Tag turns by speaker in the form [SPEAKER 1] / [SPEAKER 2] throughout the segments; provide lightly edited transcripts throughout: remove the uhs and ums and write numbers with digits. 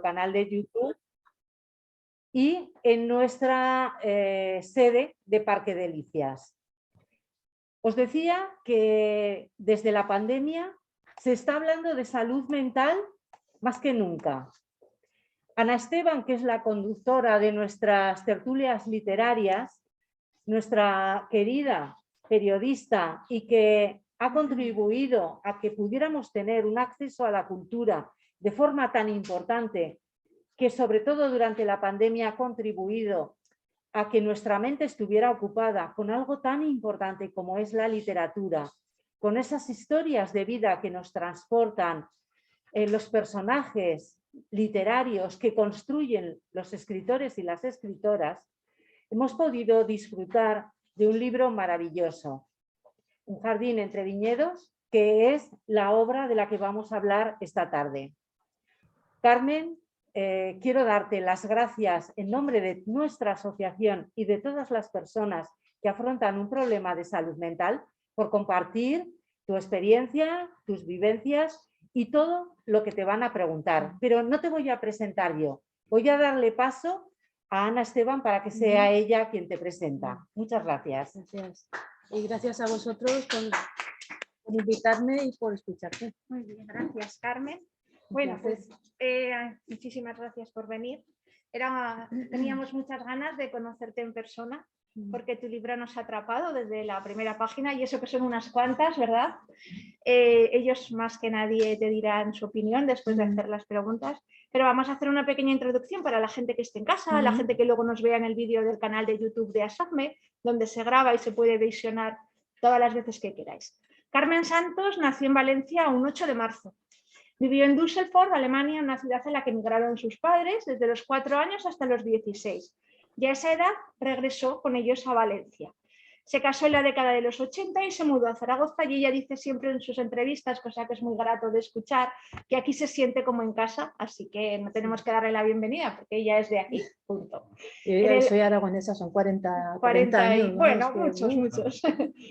[SPEAKER 1] canal de YouTube y en nuestra sede de Parque Delicias. Os decía que desde la pandemia se está hablando de salud mental más que nunca. Ana Esteban, que es la conductora de nuestras tertulias literarias, nuestra querida periodista y que ha contribuido a que pudiéramos tener un acceso a la cultura de forma tan importante, que sobre todo durante la pandemia ha contribuido a que nuestra mente estuviera ocupada con algo tan importante como es la literatura, con esas historias de vida que nos transportan, los personajes literarios que construyen los escritores y las escritoras, hemos podido disfrutar de un libro maravilloso, Un jardín entre viñedos, que es la obra de la que vamos a hablar esta tarde. Carmen, quiero darte las gracias en nombre de nuestra asociación y de todas las personas que afrontan un problema de salud mental por compartir tu experiencia, tus vivencias y todo lo que te van a preguntar. Pero no te voy a presentar yo, voy a darle paso a Ana Esteban para que sea ella quien te presenta. Muchas gracias.
[SPEAKER 2] Gracias. Y gracias a vosotros por invitarme y por escucharte.
[SPEAKER 3] Muy bien, gracias, Carmen. Bueno, pues muchísimas gracias por venir. Teníamos muchas ganas de conocerte en persona porque tu libro nos ha atrapado desde la primera página y eso que son unas cuantas, ¿verdad? Ellos más que nadie te dirán su opinión después de hacer las preguntas, pero vamos a hacer una pequeña introducción para la gente que esté en casa, la gente que luego nos vea en el vídeo del canal de YouTube de ASACME, donde se graba y se puede visionar todas las veces que queráis. Carmen Santos nació en Valencia un 8 de marzo. Vivió en Düsseldorf, Alemania, una ciudad en la que emigraron sus padres desde los 4 años hasta los 16. Y a esa edad regresó con ellos a Valencia. Se casó en la década de los 80 y se mudó a Zaragoza y ella dice siempre en sus entrevistas, cosa que es muy grato de escuchar, que aquí se siente como en casa, así que no tenemos que darle la bienvenida porque ella es de aquí, punto.
[SPEAKER 2] Yo soy aragonesa, son 40 años.
[SPEAKER 3] Bueno, muchos.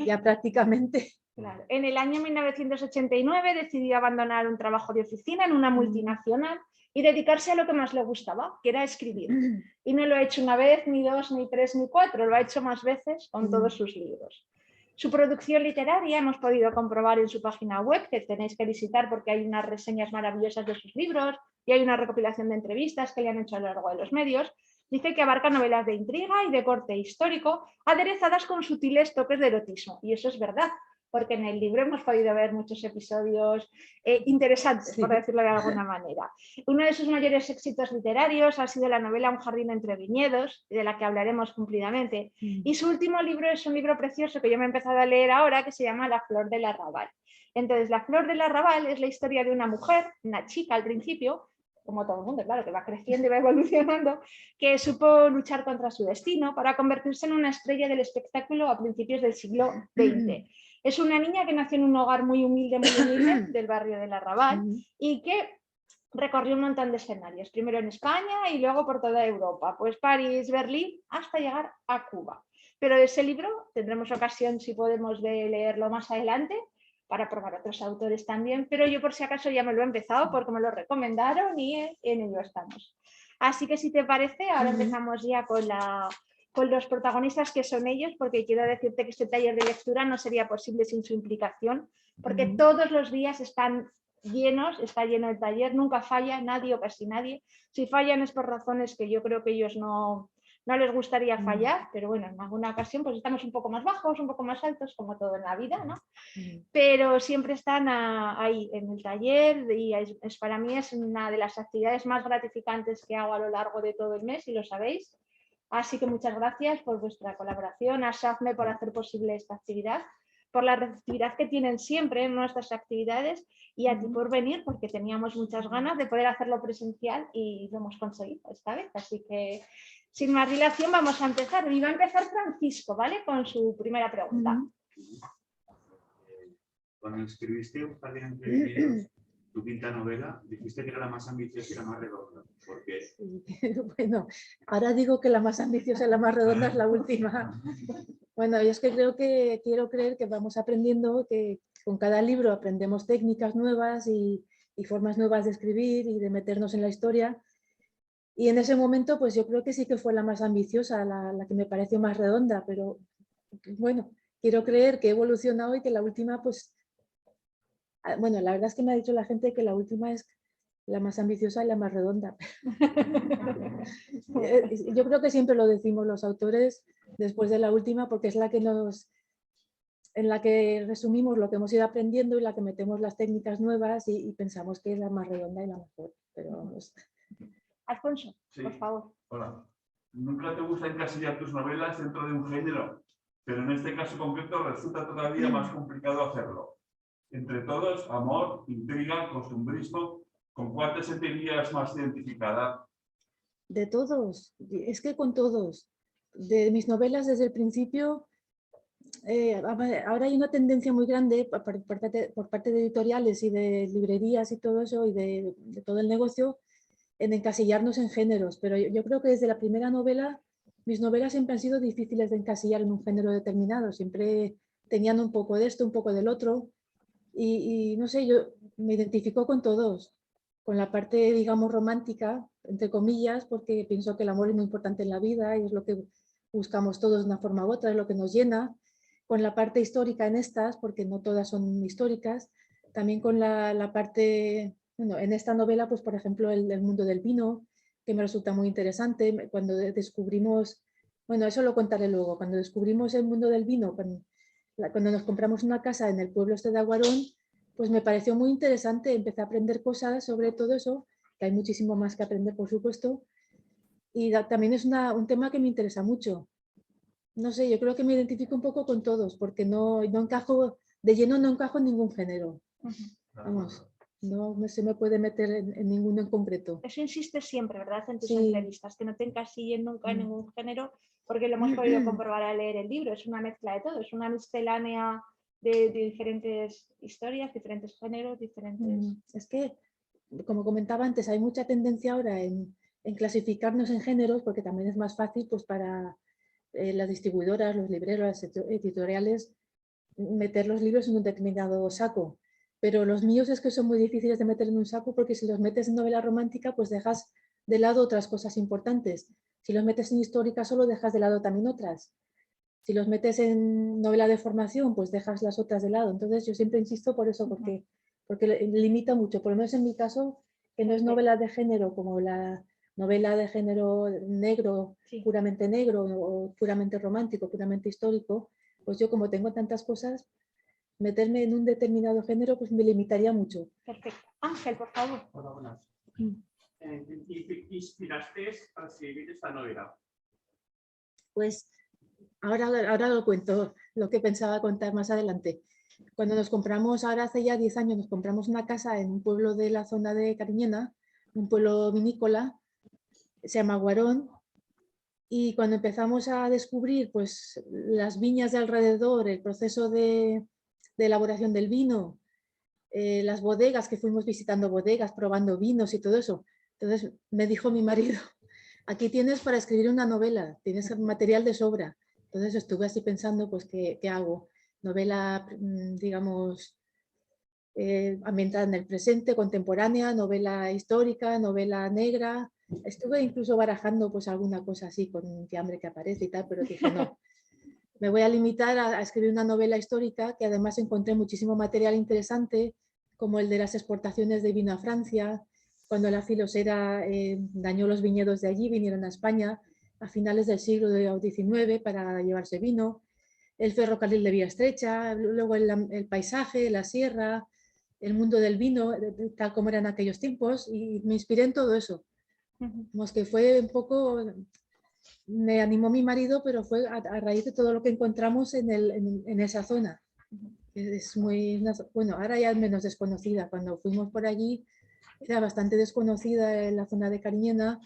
[SPEAKER 2] Ya prácticamente.
[SPEAKER 3] Claro. En el año 1989 decidió abandonar un trabajo de oficina en una multinacional y dedicarse a lo que más le gustaba, que era escribir. Y no lo ha hecho una vez, ni dos, ni tres, ni cuatro, lo ha hecho más veces con todos sus libros. Su producción literaria hemos podido comprobar en su página web, que tenéis que visitar porque hay unas reseñas maravillosas de sus libros y hay una recopilación de entrevistas que le han hecho a lo largo de los medios. Dice que abarca novelas de intriga y de corte histórico, aderezadas con sutiles toques de erotismo. Y eso es verdad, porque en el libro hemos podido ver muchos episodios interesantes, por decirlo de alguna manera. Uno de sus mayores éxitos literarios ha sido la novela Un jardín entre viñedos, de la que hablaremos cumplidamente. Y su último libro es un libro precioso que yo me he empezado a leer ahora, que se llama La flor del arrabal. Entonces, La flor del arrabal es la historia de una mujer, una chica al principio, como todo el mundo, claro, que va creciendo y va evolucionando, que supo luchar contra su destino para convertirse en una estrella del espectáculo a principios del siglo XX. Es una niña que nació en un hogar muy humilde del barrio del Arrabal y que recorrió un montón de escenarios, primero en España y luego por toda Europa, pues París, Berlín, hasta llegar a Cuba. Pero ese libro tendremos ocasión, si podemos, de leerlo más adelante, para probar otros autores también, pero yo por si acaso ya me lo he empezado porque me lo recomendaron y en ello estamos. Así que si te parece, ahora empezamos ya con los protagonistas que son ellos, porque quiero decirte que este taller de lectura no sería posible sin su implicación, porque todos los días están llenos, está lleno el taller, nunca falla nadie o casi nadie. Si fallan es por razones que yo creo que ellos no les gustaría fallar, pero bueno, en alguna ocasión pues estamos un poco más bajos, un poco más altos, como todo en la vida, ¿no? Pero siempre están ahí en el taller y para mí es una de las actividades más gratificantes que hago a lo largo de todo el mes, y lo sabéis. Así que muchas gracias por vuestra colaboración, a SACME por hacer posible esta actividad, por la receptividad que tienen siempre en nuestras actividades y a ti por venir, porque teníamos muchas ganas de poder hacerlo presencial y lo hemos conseguido esta vez. Así que sin más dilación vamos a empezar. Y va a empezar Francisco, ¿vale? Con su primera pregunta.
[SPEAKER 4] Cuando escribiste Un jardín entre viñedos, tu quinta novela, dijiste que era la más ambiciosa y la más redonda. ¿Por qué?
[SPEAKER 2] Bueno, ahora digo que la más ambiciosa y la más redonda es la última. Bueno, yo es que quiero creer que vamos aprendiendo, que con cada libro aprendemos técnicas nuevas y formas nuevas de escribir y de meternos en la historia, Y en ese momento, pues yo creo que sí que fue la más ambiciosa, la que me pareció más redonda, pero bueno, quiero creer que he evolucionado y que la última, pues, bueno, la verdad es que me ha dicho la gente que la última es la más ambiciosa y la más redonda. Yo creo que siempre lo decimos los autores después de la última porque es la que en la que resumimos lo que hemos ido aprendiendo y la que metemos las técnicas nuevas y pensamos que es la más redonda y la mejor. Pero vamos.
[SPEAKER 3] Alfonso,
[SPEAKER 5] Sí.
[SPEAKER 3] por favor.
[SPEAKER 5] Hola. Nunca te gusta encasillar tus novelas dentro de un género, pero en este caso concreto resulta todavía más complicado hacerlo. Entre todos, amor, intriga, costumbrismo, ¿con cuál te sentirías más identificada?
[SPEAKER 2] De todos, es que con todos. De mis novelas desde el principio, ahora hay una tendencia muy grande por parte de editoriales y de librerías y todo eso y de todo el negocio en encasillarnos en géneros, pero yo creo que desde la primera novela, mis novelas siempre han sido difíciles de encasillar en un género determinado, siempre tenían un poco de esto, un poco del otro, y no sé, yo me identifico con todos, con la parte, digamos, romántica, entre comillas, porque pienso que el amor es muy importante en la vida y es lo que buscamos todos de una forma u otra, es lo que nos llena, con la parte histórica en estas, porque no todas son históricas, también con la parte, bueno, en esta novela, pues por ejemplo, el mundo del vino, que me resulta muy interesante, cuando descubrimos, bueno, eso lo contaré luego, cuando descubrimos el mundo del vino, cuando nos compramos una casa en el pueblo este de Aguarón, pues me pareció muy interesante, empecé a aprender cosas sobre todo eso, que hay muchísimo más que aprender, por supuesto, y también es un tema que me interesa mucho. No sé, yo creo que me identifico un poco con todos, porque no encajo, de lleno no encajo en ningún género. Vamos, no se me puede meter en ninguno en concreto.
[SPEAKER 3] Eso insistes siempre, ¿verdad? En tus
[SPEAKER 2] Sí.
[SPEAKER 3] entrevistas, que no te encasillen nunca en ningún género, porque lo hemos podido comprobar al leer el libro. Es una mezcla de todo, es una miscelánea de diferentes historias, diferentes géneros, diferentes...
[SPEAKER 2] Es que, como comentaba antes, hay mucha tendencia ahora en clasificarnos en géneros, porque también es más fácil pues, para las distribuidoras, los libreros, las editoriales, meter los libros en un determinado saco. Pero los míos es que son muy difíciles de meter en un saco porque si los metes en novela romántica, pues dejas de lado otras cosas importantes. Si los metes en histórica, solo dejas de lado también otras. Si los metes en novela de formación, pues dejas las otras de lado. Entonces yo siempre insisto por eso, porque limita mucho. Por lo menos en mi caso, que no es novela de género como la novela de género negro,
[SPEAKER 3] Sí.
[SPEAKER 2] puramente negro, o puramente romántico, puramente histórico, pues yo como tengo tantas cosas, meterme en un determinado género pues me limitaría mucho.
[SPEAKER 3] Perfecto. Ángel, por favor.
[SPEAKER 6] Hola, buenas. ¿En qué te inspiraste para escribir esta novela?
[SPEAKER 2] Pues ahora lo cuento, lo que pensaba contar más adelante. Cuando nos compramos, ahora hace ya 10 años, nos compramos una casa en un pueblo de la zona de Cariñena, un pueblo vinícola, se llama Guarón, y cuando empezamos a descubrir pues, las viñas de alrededor, el proceso de elaboración del vino, las bodegas, que fuimos visitando bodegas, probando vinos y todo eso, entonces me dijo mi marido, aquí tienes para escribir una novela, tienes material de sobra. Entonces estuve así pensando, pues, ¿qué hago? Novela, digamos, ambientada en el presente, contemporánea, novela histórica, novela negra. Estuve incluso barajando pues alguna cosa así con un fiambre que aparece y tal, pero dije no. Me voy a limitar a escribir una novela histórica que además encontré muchísimo material interesante, como el de las exportaciones de vino a Francia, cuando la filosera dañó los viñedos de allí, vinieron a España a finales del siglo XIX para llevarse vino, el ferrocarril de vía estrecha, luego el paisaje, la sierra, el mundo del vino, tal como eran aquellos tiempos, y me inspiré en todo eso. Como que fue un poco, me animó mi marido, pero fue a raíz de todo lo que encontramos en esa zona. Es muy, bueno, ahora ya es menos desconocida. Cuando fuimos por allí era bastante desconocida en la zona de Cariñena.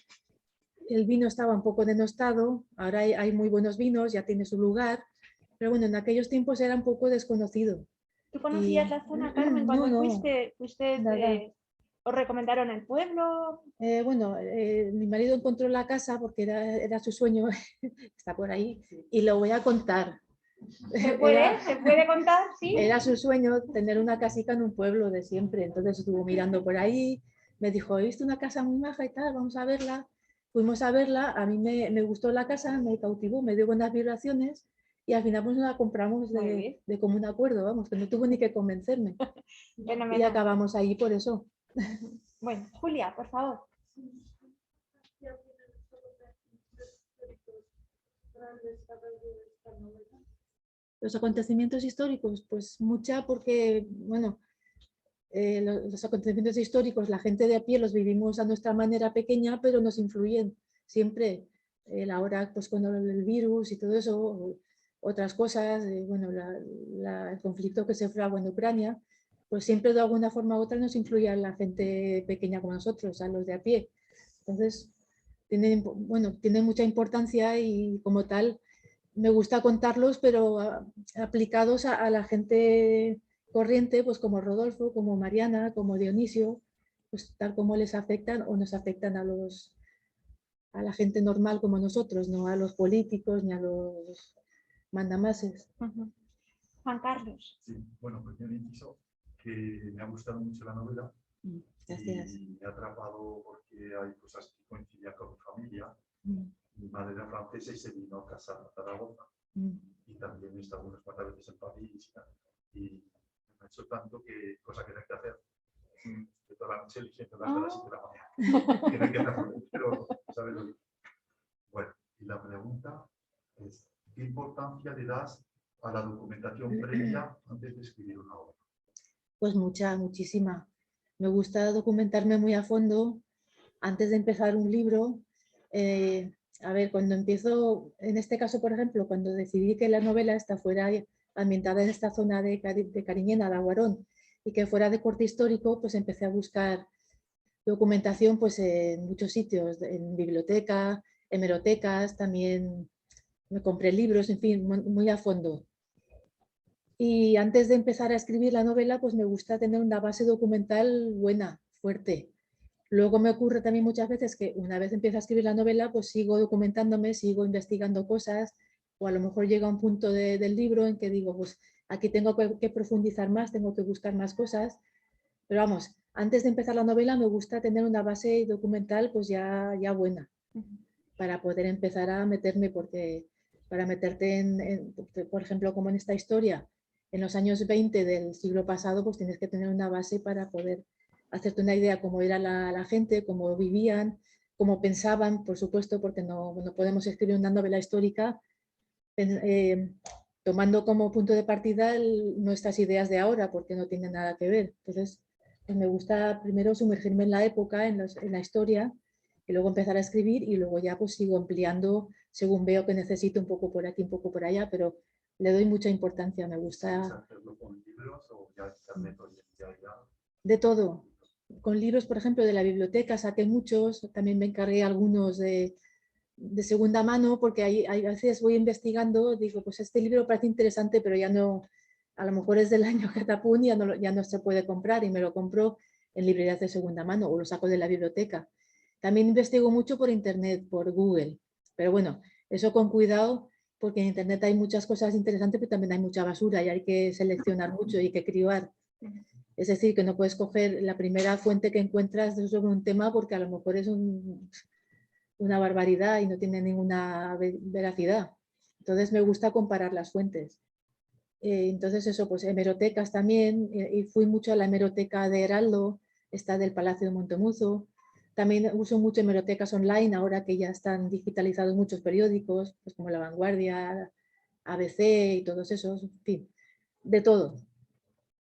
[SPEAKER 2] El vino estaba un poco denostado, ahora hay muy buenos vinos, ya tiene su lugar, pero bueno, en aquellos tiempos era un poco desconocido.
[SPEAKER 3] ¿Tú conocías la zona, Carmen, cuando
[SPEAKER 2] no,
[SPEAKER 3] fuiste os recomendaron el pueblo?
[SPEAKER 2] Bueno, mi marido encontró la casa porque era su sueño, está por ahí, y lo voy a contar.
[SPEAKER 3] ¿Se puede contar? Sí.
[SPEAKER 2] Era su sueño tener una casita en un pueblo de siempre, entonces estuvo mirando por ahí, me dijo, he visto una casa muy maja y tal, vamos a verla. fuimos a verla, a mí me gustó la casa, me cautivó, me dio buenas vibraciones y al final pues la compramos
[SPEAKER 3] Muy bien.
[SPEAKER 2] de común acuerdo, vamos, que no tuvo ni que convencerme. Y
[SPEAKER 3] Fenomenal.
[SPEAKER 2] acabamos ahí por eso.
[SPEAKER 3] Bueno, Julia, por favor.
[SPEAKER 2] Los acontecimientos históricos, pues mucha porque, bueno, los acontecimientos históricos, la gente de a pie los vivimos a nuestra manera pequeña, pero nos influyen siempre. Ahora, pues con el virus y todo eso, otras cosas, bueno, el conflicto que se fragua en Ucrania, pues siempre de alguna forma u otra nos influye a la gente pequeña como nosotros, a los de a pie. Entonces, tienen mucha importancia y como tal, me gusta contarlos, pero aplicados a la gente corriente, pues como Rodolfo, como Mariana, como Dionisio, pues tal como les afectan o nos afectan a la gente normal como nosotros, no a los políticos ni a los mandamases.
[SPEAKER 3] Juan Carlos.
[SPEAKER 7] Sí, bueno, pues yo inciso que me ha gustado mucho la novela.
[SPEAKER 2] Gracias.
[SPEAKER 7] Y me ha atrapado porque hay cosas que coincidían con mi familia.
[SPEAKER 2] Mm.
[SPEAKER 7] Mi madre era francesa y se vino a casar a Zaragoza. Y también he estado unas cuantas veces en París. Y me ha hecho tanto que cosa que no hay que hacer. De toda la noche eligiendo las de las 7 de la mañana. Que no hay que hacerlo, pero ¿sabes lo que? Bueno, y la pregunta es, ¿qué importancia le das a la documentación previa antes de escribir una obra?
[SPEAKER 2] Pues muchísima. Me gusta documentarme muy a fondo antes de empezar un libro. A ver, cuando empiezo, en este caso, por ejemplo, cuando decidí que la novela esta fuera ambientada en esta zona de Cariñena, de Aguarón, y que fuera de corte histórico, pues empecé a buscar documentación pues, en muchos sitios, en bibliotecas, hemerotecas, también me compré libros, en fin, muy a fondo. Y antes de empezar a escribir la novela, pues me gusta tener una base documental buena, fuerte. Luego me ocurre también muchas veces que una vez empiezo a escribir la novela, pues sigo documentándome, sigo investigando cosas, o a lo mejor llega un punto del libro en que digo, pues aquí tengo que profundizar más, tengo que buscar más cosas. Pero vamos, antes de empezar la novela me gusta tener una base documental pues ya buena, para poder empezar a meterme, porque para meterte por ejemplo, como en esta historia, en los años 20 del siglo pasado, pues tienes que tener una base para poder hacerte una idea cómo era la gente, cómo vivían, cómo pensaban, por supuesto, porque no podemos escribir una novela histórica tomando como punto de partida nuestras ideas de ahora, porque no tienen nada que ver. Entonces, pues me gusta primero sumergirme en la época, en la historia, y luego empezar a escribir y luego ya pues sigo ampliando según veo que necesito un poco por aquí, un poco por allá, pero le doy mucha importancia, me gusta.
[SPEAKER 7] ¿Hacerlo con libros o ya internet hoy en día?
[SPEAKER 2] De todo. Con libros, por ejemplo, de la biblioteca saqué muchos, también me encargué algunos de segunda mano, porque hay veces voy investigando, digo, pues este libro parece interesante, pero ya no, a lo mejor es del año Catapún y ya no se puede comprar, y me lo compro en librerías de segunda mano o lo saco de la biblioteca. También investigo mucho por internet, por Google, pero bueno, eso con cuidado, porque en internet hay muchas cosas interesantes, pero también hay mucha basura y hay que seleccionar mucho y hay que cribar. Es decir, que no puedes coger la primera fuente que encuentras sobre un tema porque a lo mejor es una barbaridad y no tiene ninguna veracidad. Entonces me gusta comparar las fuentes. Entonces eso, pues hemerotecas también, y fui mucho a la hemeroteca de Heraldo, esta del Palacio de Montemuzo. También uso mucho hemerotecas online, ahora que ya están digitalizados muchos periódicos, pues como La Vanguardia, ABC y todos esos, en fin, de todo.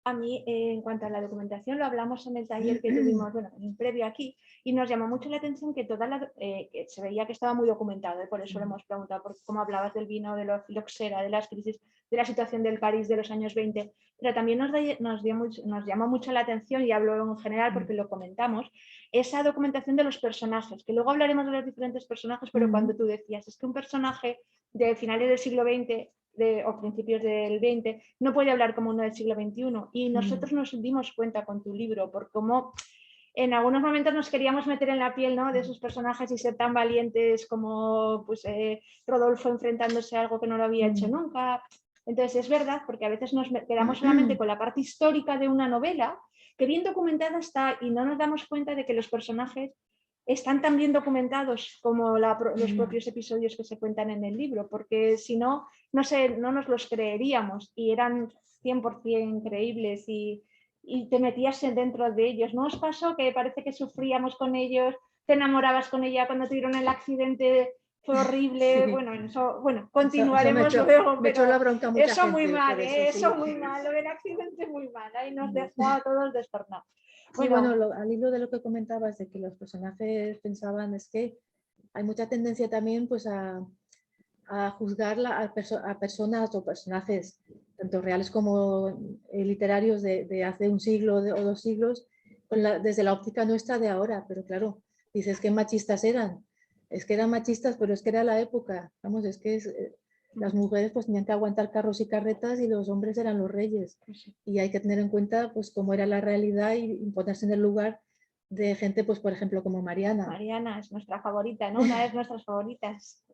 [SPEAKER 3] A mí, en cuanto a la documentación, lo hablamos en el taller que tuvimos, bueno, en previo aquí, y nos llamó mucho la atención que que se veía que estaba muy documentado, y por eso le hemos preguntado, porque como hablabas del vino, de la filoxera, de las crisis, de la situación del París de los años 20, pero también nos llamó mucho la atención, y hablo en general porque lo comentamos, esa documentación de los personajes, que luego hablaremos de los diferentes personajes, pero cuando tú decías, es que un personaje de finales del siglo XX o principios del 20, no puede hablar como uno del siglo XXI. Y nosotros nos dimos cuenta con tu libro por cómo en algunos momentos nos queríamos meter en la piel, ¿no?, de esos personajes y ser tan valientes como pues, Rodolfo enfrentándose a algo que no lo había hecho nunca. Entonces es verdad, porque a veces nos quedamos solamente con la parte histórica de una novela, que bien documentada está, y no nos damos cuenta de que los personajes están tan bien documentados como los propios episodios que se cuentan en el libro, porque si no, no nos los creeríamos y eran 100% creíbles y te metías dentro de ellos. ¿No os pasó que parece que sufríamos con ellos, te enamorabas con ella cuando tuvieron el accidente? Fue horrible,
[SPEAKER 2] Sí.
[SPEAKER 3] bueno, continuaremos
[SPEAKER 2] Eso
[SPEAKER 3] luego,
[SPEAKER 2] me echó
[SPEAKER 3] pero
[SPEAKER 2] la bronca mucha
[SPEAKER 3] eso muy
[SPEAKER 2] gente
[SPEAKER 3] mal,
[SPEAKER 2] por
[SPEAKER 3] eso
[SPEAKER 2] sí.
[SPEAKER 3] muy mal, lo del accidente muy mal, ahí nos dejó a todos destornados.
[SPEAKER 2] Sí, bueno, al hilo de lo que comentabas de que los personajes pensaban, es que hay mucha tendencia también pues a juzgar a personas o personajes, tanto reales como literarios de hace un siglo o 2 siglos, desde la óptica nuestra de ahora. Pero claro, dices que machistas eran. Es que eran machistas, pero es que era la época. Vamos, es que las mujeres pues tenían que aguantar carros y carretas y los hombres eran los reyes. Y hay que tener en cuenta pues cómo era la realidad y ponerse en el lugar de gente, pues por ejemplo, como Mariana.
[SPEAKER 3] Mariana es nuestra favorita, ¿no? Una de nuestras favoritas.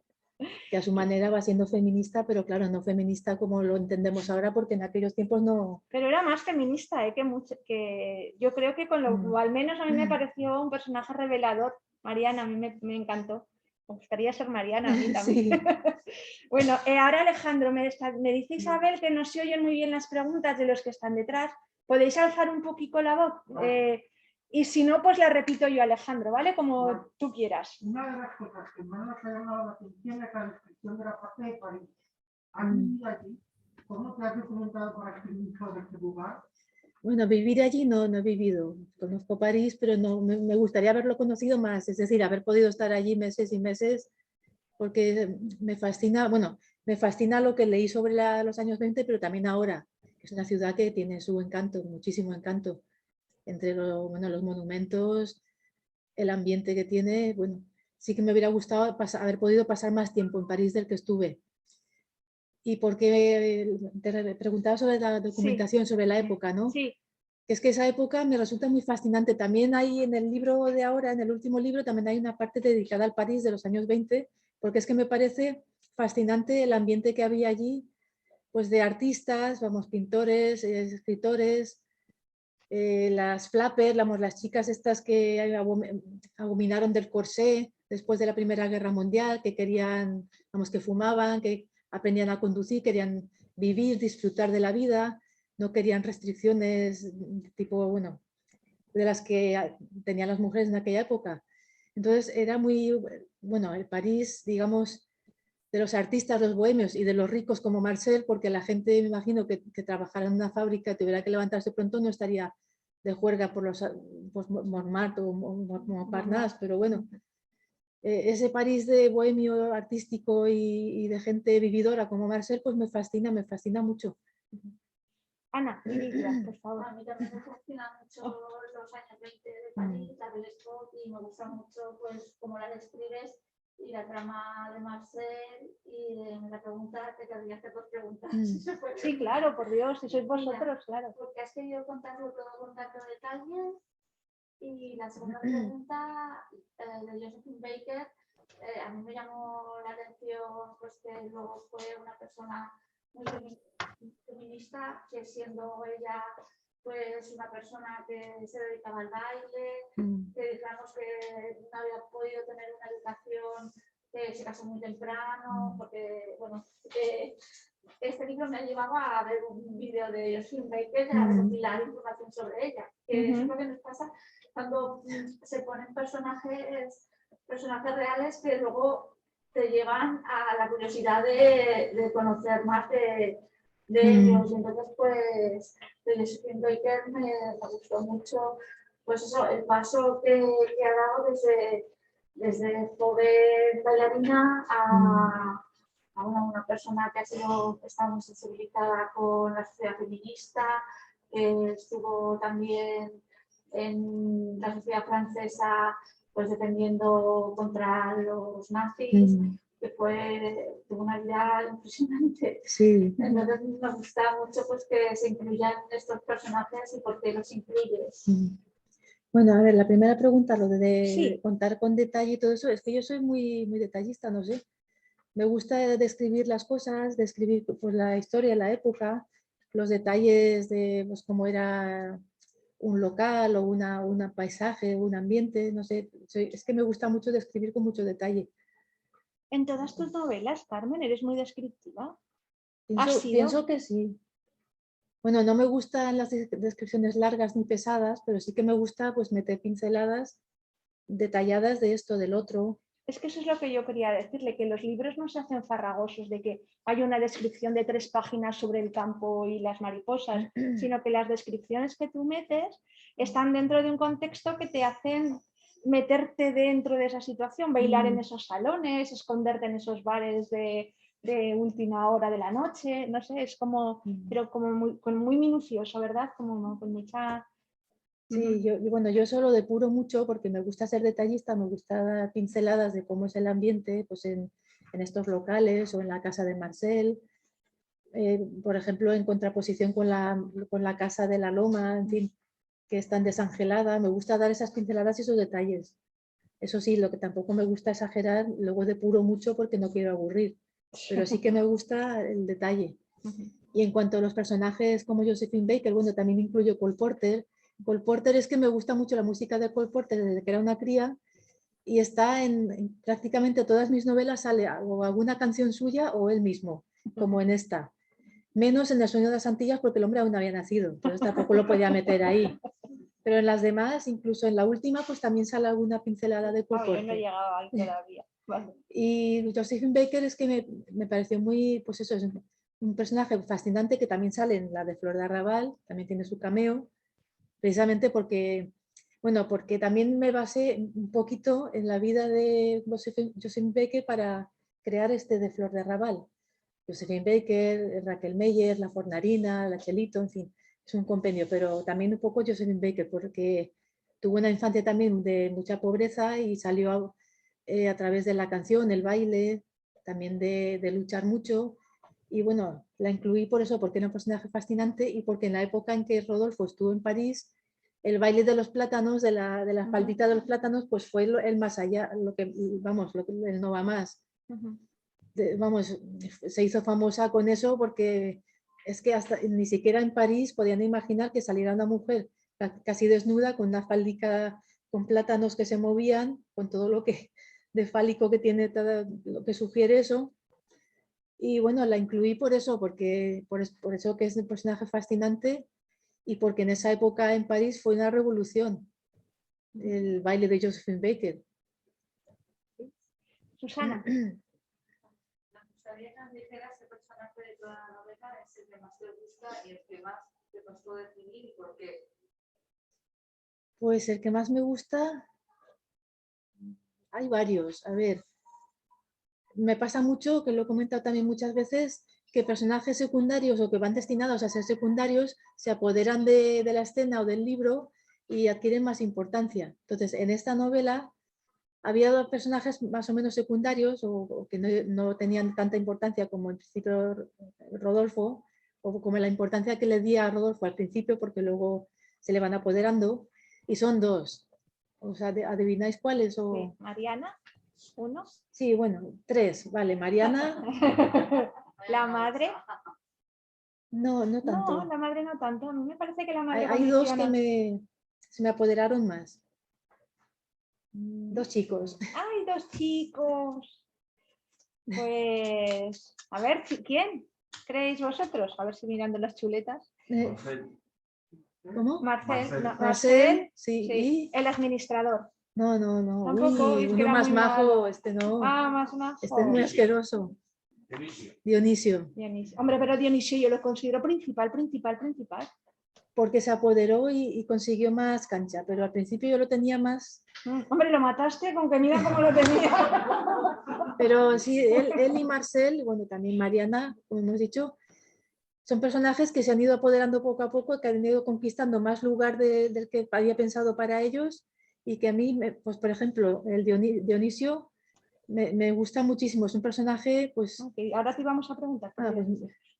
[SPEAKER 2] Que a su manera va siendo feminista, pero claro, no feminista como lo entendemos ahora, porque en aquellos tiempos no...
[SPEAKER 3] Pero era más feminista, que yo creo que o al menos a mí me pareció un personaje revelador. Mariana, a mí me encantó. Me gustaría ser Mariana, a mí también.
[SPEAKER 2] Sí.
[SPEAKER 3] Bueno, ahora Alejandro, me dice Isabel que no se oyen muy bien las preguntas de los que están detrás. ¿Podéis alzar un poquito la voz? Y si no, pues la repito yo, Alejandro, ¿vale? Como tú quieras.
[SPEAKER 6] Una de las cosas que más nos ha llamado la atención es la descripción de la parte de París. ¿Has vivido allí? ¿Cómo te has documentado para escribir sobre este lugar?
[SPEAKER 2] Bueno, vivir allí no he vivido. Conozco París, pero no, me gustaría haberlo conocido más, es decir, haber podido estar allí meses y meses, porque me fascina, bueno, me fascina lo que leí sobre los años 20, pero también ahora. Es una ciudad que tiene su encanto, muchísimo encanto, entre los monumentos, el ambiente que tiene. Bueno, sí que me hubiera gustado haber podido pasar más tiempo en París del que estuve. Y porque te preguntaba sobre la documentación, sobre la época, ¿no?
[SPEAKER 3] Sí.
[SPEAKER 2] Que es que esa época me resulta muy fascinante. También hay en el libro de ahora, en el último libro, también hay una parte dedicada al París de los años 20, porque es que me parece fascinante el ambiente que había allí, pues de artistas, vamos, pintores, escritores, las flappers, las chicas estas que abominaron del corsé después de la Primera Guerra Mundial, que querían, vamos, que fumaban, que aprendían a conducir, querían vivir, disfrutar de la vida, no querían restricciones tipo, bueno, de las que tenían las mujeres en aquella época. Entonces era muy, bueno, el París, digamos, de los artistas, los bohemios y de los ricos como Marcel, porque la gente, me imagino, que trabajara en una fábrica, tuviera que levantarse pronto, no estaría de juerga por los Montmartre o Montparnasse, pero bueno, ese París de bohemio artístico y de gente vividora como Marcel, pues me fascina mucho.
[SPEAKER 3] Ana, por favor.
[SPEAKER 8] A mí también me fascinan mucho los años 20 de París, la Belle Époque, y me gusta mucho pues cómo la describes y la trama de Marcel. Y la pregunta te querría hacer 2 preguntas.
[SPEAKER 3] Sí, claro, por Dios, si sois vosotros,
[SPEAKER 8] mira,
[SPEAKER 3] claro.
[SPEAKER 8] Porque has querido contarlo todo con tantos detalles. Y la segunda pregunta de Josephine Baker, a mí me llamó la atención pues que luego fue una persona muy feminista, que siendo ella pues una persona que se dedicaba al baile, que digamos que no había podido tener una educación, que se casó muy temprano, porque bueno, este libro me ha llevado a ver un vídeo de Josephine Baker, a recopilar información sobre ella, que es lo que nos pasa cuando se ponen personajes reales que luego te llevan a la curiosidad de conocer más de ellos. Y entonces, pues, de Josephine Baker me gustó mucho, pues eso, el paso que ha dado desde joven bailarina a una persona que está muy sensibilizada con la sociedad feminista, que estuvo también en la sociedad francesa pues defendiendo contra los nazis, que tuvo una vida impresionante.
[SPEAKER 2] Sí.
[SPEAKER 8] Entonces nos gusta mucho pues que se incluyan estos personajes y por qué los incluyes.
[SPEAKER 2] Bueno, a ver, la primera pregunta, lo de contar con detalle y todo eso, es que yo soy muy detallista, no sé. Me gusta describir las cosas, describir pues, la historia, la época, los detalles de pues, cómo era un local o un paisaje, un ambiente, no sé, es que me gusta mucho describir con mucho detalle.
[SPEAKER 3] En todas tus novelas, Carmen, eres muy descriptiva.
[SPEAKER 2] Pienso que sí. Bueno, no me gustan las descripciones largas ni pesadas, pero sí que me gusta pues meter pinceladas detalladas de esto, del otro.
[SPEAKER 3] Es que eso es lo que yo quería decirle, que los libros no se hacen farragosos de que hay una descripción de 3 páginas sobre el campo y las mariposas, sino que las descripciones que tú metes están dentro de un contexto que te hacen meterte dentro de esa situación, bailar en esos salones, esconderte en esos bares de última hora de la noche, no sé, es como, pero como muy minucioso, ¿verdad? Como con mucha...
[SPEAKER 2] Sí, bueno, yo eso lo depuro mucho porque me gusta ser detallista, me gusta dar pinceladas de cómo es el ambiente pues en estos locales o en la casa de Marcel, por ejemplo, en contraposición con la casa de la Loma, en fin, que es tan desangelada. Me gusta dar esas pinceladas y esos detalles. Eso sí, lo que tampoco me gusta exagerar, luego depuro mucho porque no quiero aburrir, pero sí que me gusta el detalle. Y en cuanto a los personajes como Josephine Baker, bueno, también incluyo Cole Porter. Cole Porter es que me gusta mucho la música de Cole Porter desde que era una cría y está en prácticamente todas mis novelas, sale o alguna canción suya o él mismo, como en esta. Menos en El sueño de las Antillas porque el hombre aún no había nacido, entonces tampoco lo podía meter ahí. Pero en las demás, incluso en la última, pues también sale alguna pincelada de Cole Porter.
[SPEAKER 3] No he llegado ahí todavía. Vale.
[SPEAKER 2] Y Josephine Baker es que me pareció muy, pues eso, es un personaje fascinante que también sale en la de Flor de Arrabal, también tiene su cameo, precisamente porque, bueno, porque también me basé un poquito en la vida de Josephine Baker para crear este de Flor de Arrabal. Josephine Baker, Raquel Meyer, La Fornarina, La Chelito, en fin, es un compendio, pero también un poco Josephine Baker, porque tuvo una infancia también de mucha pobreza y salió a través de la canción, el baile, también de luchar mucho. Y bueno, la incluí por eso, porque era un personaje fascinante y porque en la época en que Rodolfo estuvo en París, el baile de los plátanos, de la faldita de los plátanos, pues fue el más allá, el no va más. Vamos, se hizo famosa con eso porque es que hasta ni siquiera en París podían imaginar que saliera una mujer casi desnuda con una faldica con plátanos que se movían, con todo lo que de fálico que tiene, todo lo que sugiere eso. Y bueno, la incluí por eso, porque por eso que es un personaje fascinante y porque en esa época en París fue una revolución el baile de Josephine Baker.
[SPEAKER 3] Susana.
[SPEAKER 8] Me gustaría que nos dijeras qué personaje de toda la novela es el que más te gusta y el que más te costó definir y por qué.
[SPEAKER 2] Pues el que más me gusta, hay varios. A ver, me pasa mucho, que lo he comentado también muchas veces, que personajes secundarios o que van destinados a ser secundarios se apoderan de la escena o del libro y adquieren más importancia. Entonces, en esta novela había dos personajes más o menos secundarios o que no tenían tanta importancia como en principio Rodolfo, o como la importancia que le di a Rodolfo al principio, porque luego se le van apoderando, y son dos. O sea, ¿adivináis cuáles? O...
[SPEAKER 3] Sí. Mariana, uno.
[SPEAKER 2] Sí, bueno, tres. Vale, Mariana.
[SPEAKER 3] La madre.
[SPEAKER 2] No, no tanto.
[SPEAKER 3] No, la madre no tanto. A mí me parece que la madre
[SPEAKER 2] Hay dos
[SPEAKER 3] condiciona.
[SPEAKER 2] que se me apoderaron más. Dos chicos.
[SPEAKER 3] ¡Ay, dos chicos! Pues, a ver, ¿quién creéis vosotros? A ver si mirando las chuletas.
[SPEAKER 2] ¿Cómo?
[SPEAKER 3] Marcel, no,
[SPEAKER 2] Marcel, sí.
[SPEAKER 3] sí,
[SPEAKER 2] ¿Y?
[SPEAKER 3] el administrador.
[SPEAKER 2] No.
[SPEAKER 3] Tampoco,
[SPEAKER 2] Uy,
[SPEAKER 3] es que
[SPEAKER 2] uno
[SPEAKER 3] era
[SPEAKER 2] más
[SPEAKER 3] muy
[SPEAKER 2] majo,
[SPEAKER 3] malo.
[SPEAKER 2] este no.
[SPEAKER 3] Ah, más majo.
[SPEAKER 2] Este es muy asqueroso. Dionisio.
[SPEAKER 3] Hombre, pero Dionisio yo lo considero principal.
[SPEAKER 2] Porque se apoderó y consiguió más cancha, pero al principio yo lo tenía más.
[SPEAKER 3] Hombre, lo mataste con que mira cómo lo tenía.
[SPEAKER 2] Pero sí, él y Marcel, bueno, también Mariana, como hemos dicho, son personajes que se han ido apoderando poco a poco, que han ido conquistando más lugar del que había pensado para ellos y que a mí, pues por ejemplo, el Dionisio me gusta muchísimo, es un personaje, pues...
[SPEAKER 3] Okay, ahora te vamos a preguntar.
[SPEAKER 2] Pues,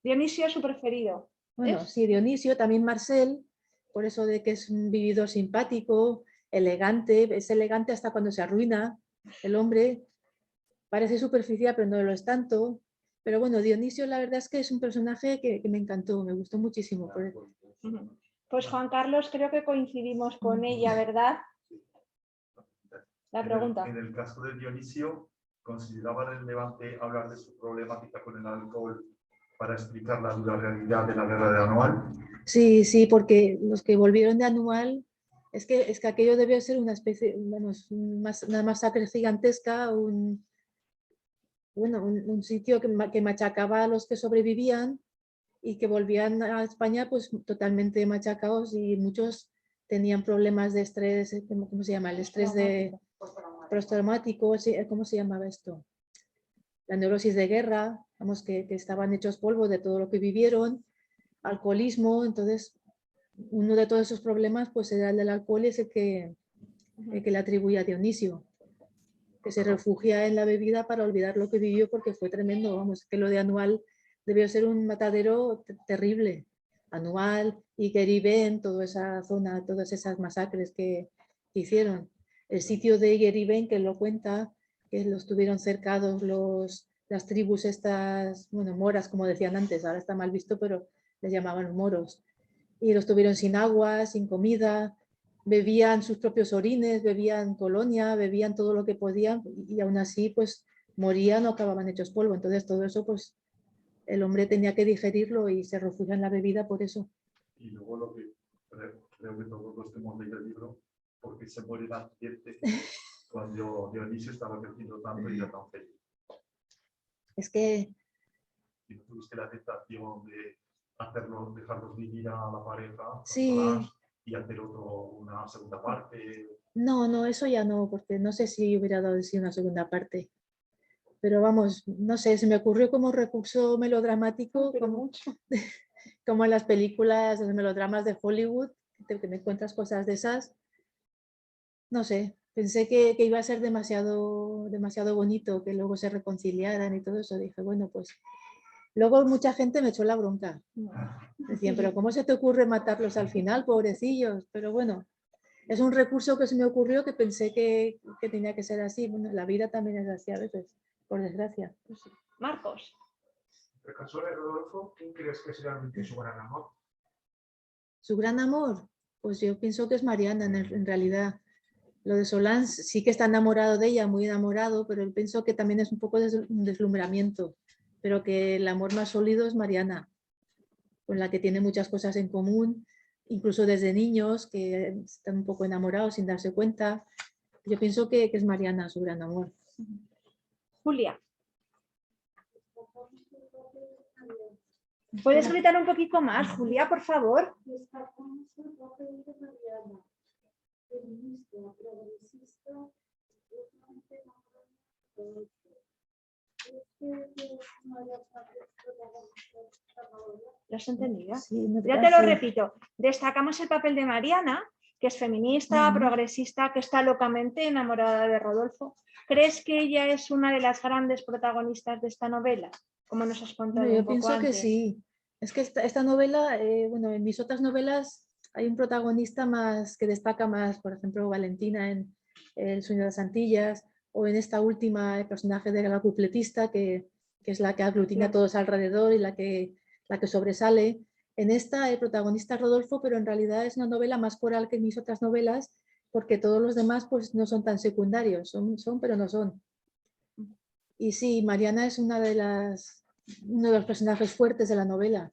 [SPEAKER 3] Dionisio es su preferido.
[SPEAKER 2] Bueno, sí, Dionisio, también Marcel, por eso de que es un vividor simpático, elegante, es elegante hasta cuando se arruina el hombre, parece superficial pero no lo es tanto, pero bueno, Dionisio la verdad es que es un personaje que me encantó, me gustó muchísimo.
[SPEAKER 3] Pues Juan Carlos, creo que coincidimos con ella, ¿verdad? La pregunta.
[SPEAKER 7] En el caso de Dionisio, ¿consideraba relevante hablar de su problemática con el alcohol para explicar la dura realidad de la guerra de Anual?
[SPEAKER 2] Sí, sí, porque los que volvieron de Anual, es que aquello debió ser una especie, vamos, una masacre gigantesca, un sitio que machacaba a los que sobrevivían y que volvían a España pues totalmente machacados, y muchos tenían problemas de estrés, ¿cómo se llama? El estrés de postraumático, ¿cómo se llamaba esto? La neurosis de guerra, vamos, que estaban hechos polvo de todo lo que vivieron, alcoholismo. Entonces uno de todos esos problemas pues era el del alcohol, y es el que le atribuía a Dionisio, que se refugia en la bebida para olvidar lo que vivió, porque fue tremendo, vamos, que lo de Anual debió ser un matadero terrible. Anual y Geribén, toda esa zona, todas esas masacres que hicieron. El sitio de Geribén, que lo cuenta, que los tuvieron cercados las tribus estas, bueno, moras, como decían antes, ahora está mal visto, pero les llamaban moros. Y los tuvieron sin agua, sin comida, bebían sus propios orines, bebían colonia, bebían todo lo que podían, y aún así pues morían o acababan hechos polvo. Entonces todo eso pues el hombre tenía que digerirlo y se refugia en la bebida por eso.
[SPEAKER 7] Y luego lo que creo que todos los que hemos leído el libro, porque se muere el accidente cuando Dionisio estaba creciendo tanto y era tan feliz.
[SPEAKER 2] Es que
[SPEAKER 7] Y no tuviste la tentación de dejarlos vivir a la pareja,
[SPEAKER 2] sí.
[SPEAKER 7] y hacer una segunda parte.
[SPEAKER 2] No, eso ya no, porque no sé si hubiera dado sí una segunda parte. Pero vamos, no sé, se me ocurrió como recurso melodramático, como en las películas, los melodramas de Hollywood, que me encuentras cosas de esas. No sé, pensé que iba a ser demasiado bonito, que luego se reconciliaran y todo eso. Dije, bueno, pues luego mucha gente me echó la bronca. Decían, pero ¿cómo se te ocurre matarlos al final, pobrecillos? Pero bueno, es un recurso que se me ocurrió, que pensé que tenía que ser así. Bueno, la vida también es así a veces, por desgracia.
[SPEAKER 3] Marcos.
[SPEAKER 6] En el caso de Rodolfo, ¿quién crees que es realmente su gran amor?
[SPEAKER 2] Su gran amor, pues yo pienso que es Mariana en realidad. Lo de Solans sí que está enamorado de ella, muy enamorado, pero él pienso que también es un poco de un deslumbramiento, pero que el amor más sólido es Mariana, con la que tiene muchas cosas en común, incluso desde niños, que están un poco enamorados sin darse cuenta. Yo pienso que es Mariana su gran amor.
[SPEAKER 3] Julia. ¿Puedes gritar un poquito más, Julia, por favor? ¿Lo has entendido?
[SPEAKER 2] Sí, no
[SPEAKER 3] Ya te lo repito. Destacamos el papel de Mariana, que es feminista, progresista, que está locamente enamorada de Rodolfo. ¿Crees que ella es una de las grandes protagonistas de esta novela? Como nos has contado
[SPEAKER 2] Yo
[SPEAKER 3] un poco
[SPEAKER 2] pienso
[SPEAKER 3] antes.
[SPEAKER 2] que sí. Es que esta novela, bueno, en mis otras novelas hay un protagonista más que destaca más, por ejemplo, Valentina en El sueño de las Antillas, o en esta última, el personaje de la cupletista, que es la que aglutina a todos alrededor y la que sobresale. En esta el protagonista es Rodolfo, pero en realidad es una novela más coral que mis otras novelas, porque todos los demás pues no son tan secundarios, son pero no son. Y sí, Mariana es uno de los personajes fuertes de la novela.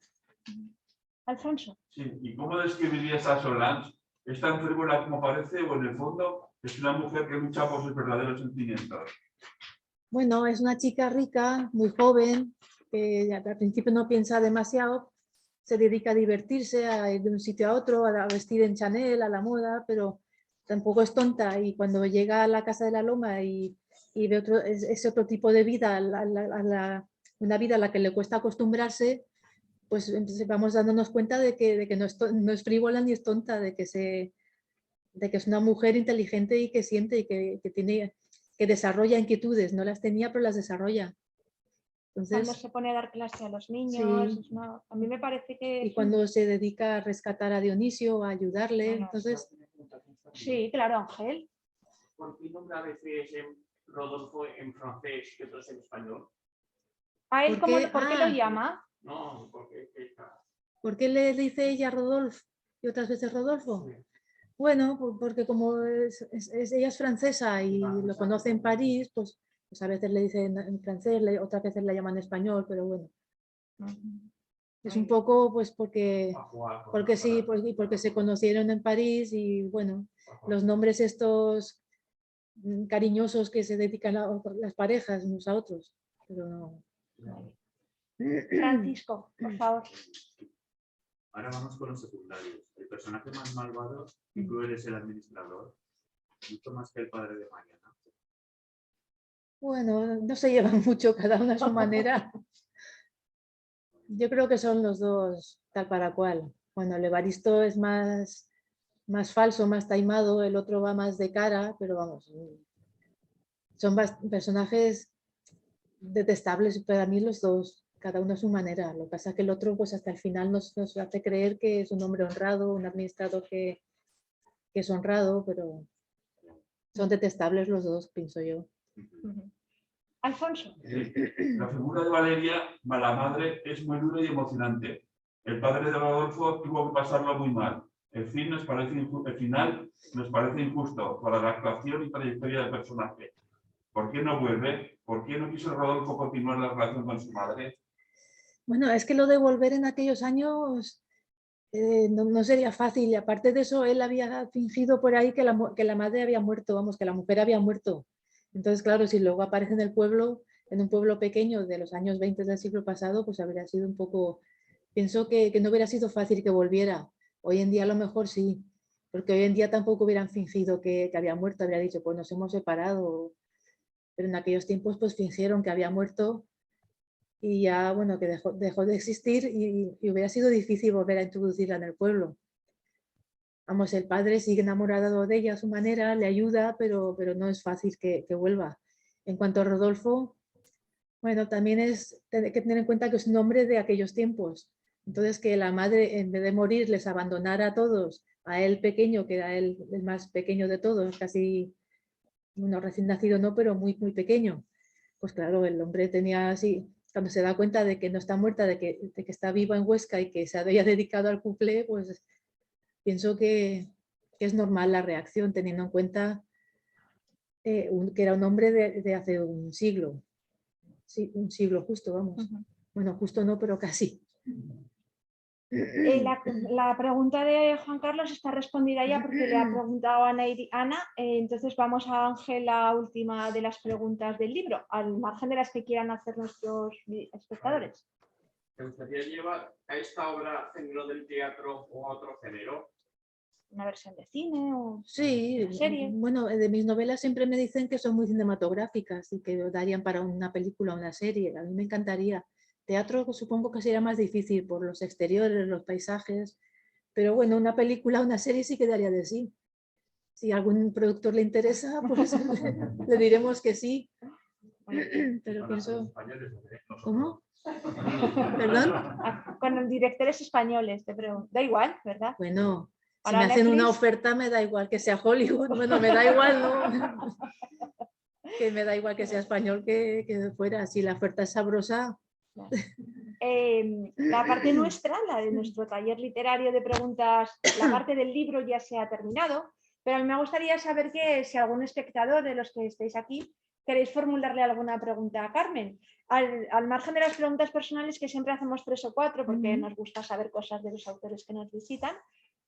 [SPEAKER 3] Alfonso.
[SPEAKER 5] Sí, ¿y cómo describirías a Solange? ¿Es tan frívola como parece o en el fondo es una mujer que lucha por sus verdaderos sentimientos?
[SPEAKER 2] Bueno, es una chica rica, muy joven, que al principio no piensa demasiado, se dedica a divertirse, a ir de un sitio a otro, a vestir en Chanel, a la moda, pero tampoco es tonta, y cuando llega a la Casa de la Loma y ve ese otro tipo de vida, una vida a la que le cuesta acostumbrarse, pues vamos dándonos cuenta de que no es frívola ni es tonta, de que es una mujer inteligente y que siente y que desarrolla inquietudes. No las tenía, pero las desarrolla. Entonces,
[SPEAKER 3] Cuando se pone a dar clase a los niños,
[SPEAKER 2] sí.
[SPEAKER 3] A mí me parece que...
[SPEAKER 2] Y cuando se dedica a rescatar a Dionisio, a ayudarle, entonces...
[SPEAKER 3] Sí, claro, Ángel.
[SPEAKER 9] ¿Por qué nombra a veces Rodolfo en francés y otros en español?
[SPEAKER 3] ¿A él por qué lo llama?
[SPEAKER 9] No, porque
[SPEAKER 2] ¿Por qué le dice ella a Rodolfo? y otras veces Rodolfo. Bueno, porque como ella es francesa y lo conoce en París, pues a veces le dicen en francés, otras veces la llaman en español, pero bueno. Es un poco pues porque sí, y porque se conocieron en París y bueno, los nombres estos cariñosos que se dedican a las parejas unos a otros. Pero no.
[SPEAKER 3] Francisco, por favor.
[SPEAKER 4] Ahora vamos con los secundarios. El personaje más malvado, y tú eres el administrador, mucho más que el padre de Mariana.
[SPEAKER 2] Bueno, no se llevan mucho, cada uno a su manera. Yo creo que son los dos tal para cual. Bueno, el Evaristo es más falso, más taimado, el otro va más de cara, pero vamos, son personajes detestables para mí los dos, cada uno a su manera. Lo que pasa es que el otro pues hasta el final nos hace creer que es un hombre honrado, un administrador que es honrado, pero son detestables los dos, pienso yo.
[SPEAKER 3] Alfonso.
[SPEAKER 5] La figura de Valeria, mala madre, es muy dura y emocionante. El padre de Rodolfo tuvo que pasarlo muy mal. El final nos parece injusto para la actuación y trayectoria del personaje. ¿Por qué no vuelve? ¿Por qué no quiso Rodolfo continuar la relación con su madre?
[SPEAKER 2] Bueno, es que lo de volver en aquellos años no sería fácil. Y aparte de eso, él había fingido por ahí que la madre había muerto, vamos, que la mujer había muerto. Entonces, claro, si luego aparece en el pueblo, en un pueblo pequeño de los años 20 del siglo pasado, pues habría sido un poco... Pienso que no hubiera sido fácil que volviera. Hoy en día a lo mejor sí, porque hoy en día tampoco hubieran fingido que había muerto, habría dicho, pues nos hemos separado. Pero en aquellos tiempos pues fingieron que había muerto y ya, bueno, que dejó de existir y hubiera sido difícil volver a introducirla en el pueblo. Vamos, el padre sigue enamorado de ella a su manera, le ayuda, pero no es fácil que vuelva. En cuanto a Rodolfo, bueno, también es que tener en cuenta que es un hombre de aquellos tiempos. Entonces, que la madre, en vez de morir, les abandonara a todos, a él pequeño, que era el más pequeño de todos, casi, bueno, recién nacido no, pero muy, muy pequeño. Pues claro, el hombre tenía así, cuando se da cuenta de que no está muerta, de que está viva en Huesca y que se había dedicado al cuplé, pues pienso que es normal la reacción, teniendo en cuenta que era un hombre de hace un siglo. Sí, un siglo justo, vamos. Bueno, justo no, pero casi.
[SPEAKER 3] La pregunta de Juan Carlos está respondida ya porque le ha preguntado a Ana, entonces vamos a Ángel, la última de las preguntas del libro, al margen de las que quieran hacer nuestros espectadores.
[SPEAKER 9] ¿Te gustaría llevar a esta obra género del teatro o a otro género?
[SPEAKER 3] ¿Una versión de cine o
[SPEAKER 2] sí,
[SPEAKER 3] una serie?
[SPEAKER 2] Bueno, de mis novelas siempre me dicen que son muy cinematográficas y que darían para una película o una serie. A mí me encantaría. Teatro pues, supongo que sería más difícil por los exteriores, los paisajes, pero bueno, una película o una serie sí quedaría de sí. Si a algún productor le interesa, pues le diremos que sí. Pero pienso... ¿Cómo? ¿Perdón?
[SPEAKER 3] Con directores españoles, te pregunto. Da igual, ¿verdad?
[SPEAKER 2] Bueno, si
[SPEAKER 3] Para
[SPEAKER 2] me hacen
[SPEAKER 3] Netflix...
[SPEAKER 2] una oferta me da igual que sea Hollywood. Bueno, me da igual, ¿no? Que me da igual que sea español que de fuera. Si la oferta es sabrosa...
[SPEAKER 3] La parte nuestra, la de nuestro taller literario de preguntas, la parte del libro ya se ha terminado, pero a mí me gustaría saber que si algún espectador de los que estáis aquí queréis formularle alguna pregunta a Carmen. Al margen de las preguntas personales, que siempre hacemos 3 o 4 porque nos gusta saber cosas de los autores que nos visitan,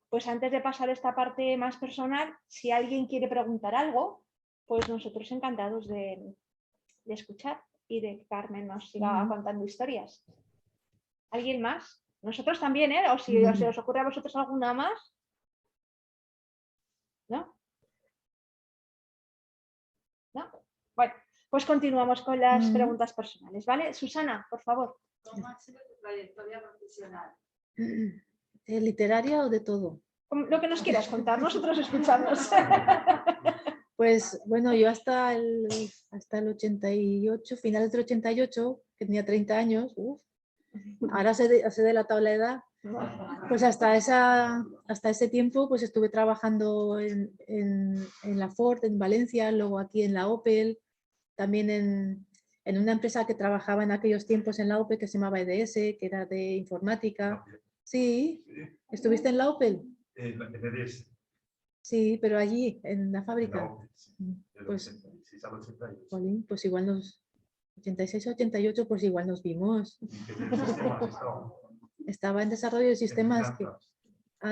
[SPEAKER 3] pues antes de pasar esta parte más personal, si alguien quiere preguntar algo, pues nosotros encantados de escuchar y de que Carmen nos siga contando historias. ¿Alguien más? Nosotros también, ¿eh? O si se os ocurre a vosotros alguna más. ¿No? ¿No? Bueno, pues continuamos con las preguntas personales, ¿vale? Susana, por favor.
[SPEAKER 1] ¿Cómo ha sido tu trayectoria profesional?
[SPEAKER 2] ¿Literaria o de todo?
[SPEAKER 3] Lo que nos quieras contar, nosotros escuchamos.
[SPEAKER 2] Pues bueno, yo hasta el 88, finales del 88, que tenía 30 años, ahora se ha delatado la edad, pues hasta ese tiempo pues estuve trabajando en la Ford, en Valencia, luego aquí en la Opel, también en una empresa que trabajaba en aquellos tiempos en la Opel que se llamaba EDS, que era de informática. Sí, ¿estuviste en la Opel?
[SPEAKER 7] En EDS,
[SPEAKER 2] Sí, pero allí, en la
[SPEAKER 7] en la
[SPEAKER 2] fábrica.
[SPEAKER 7] OPE, sí, del
[SPEAKER 2] Pues,
[SPEAKER 7] 86 al 88.
[SPEAKER 2] jolín, pues igual 86 a 88, pues igual nos vimos.
[SPEAKER 7] ¿En qué sistemas estaba?
[SPEAKER 2] Estaba en desarrollo de
[SPEAKER 7] En
[SPEAKER 2] sistemas
[SPEAKER 7] finanzas.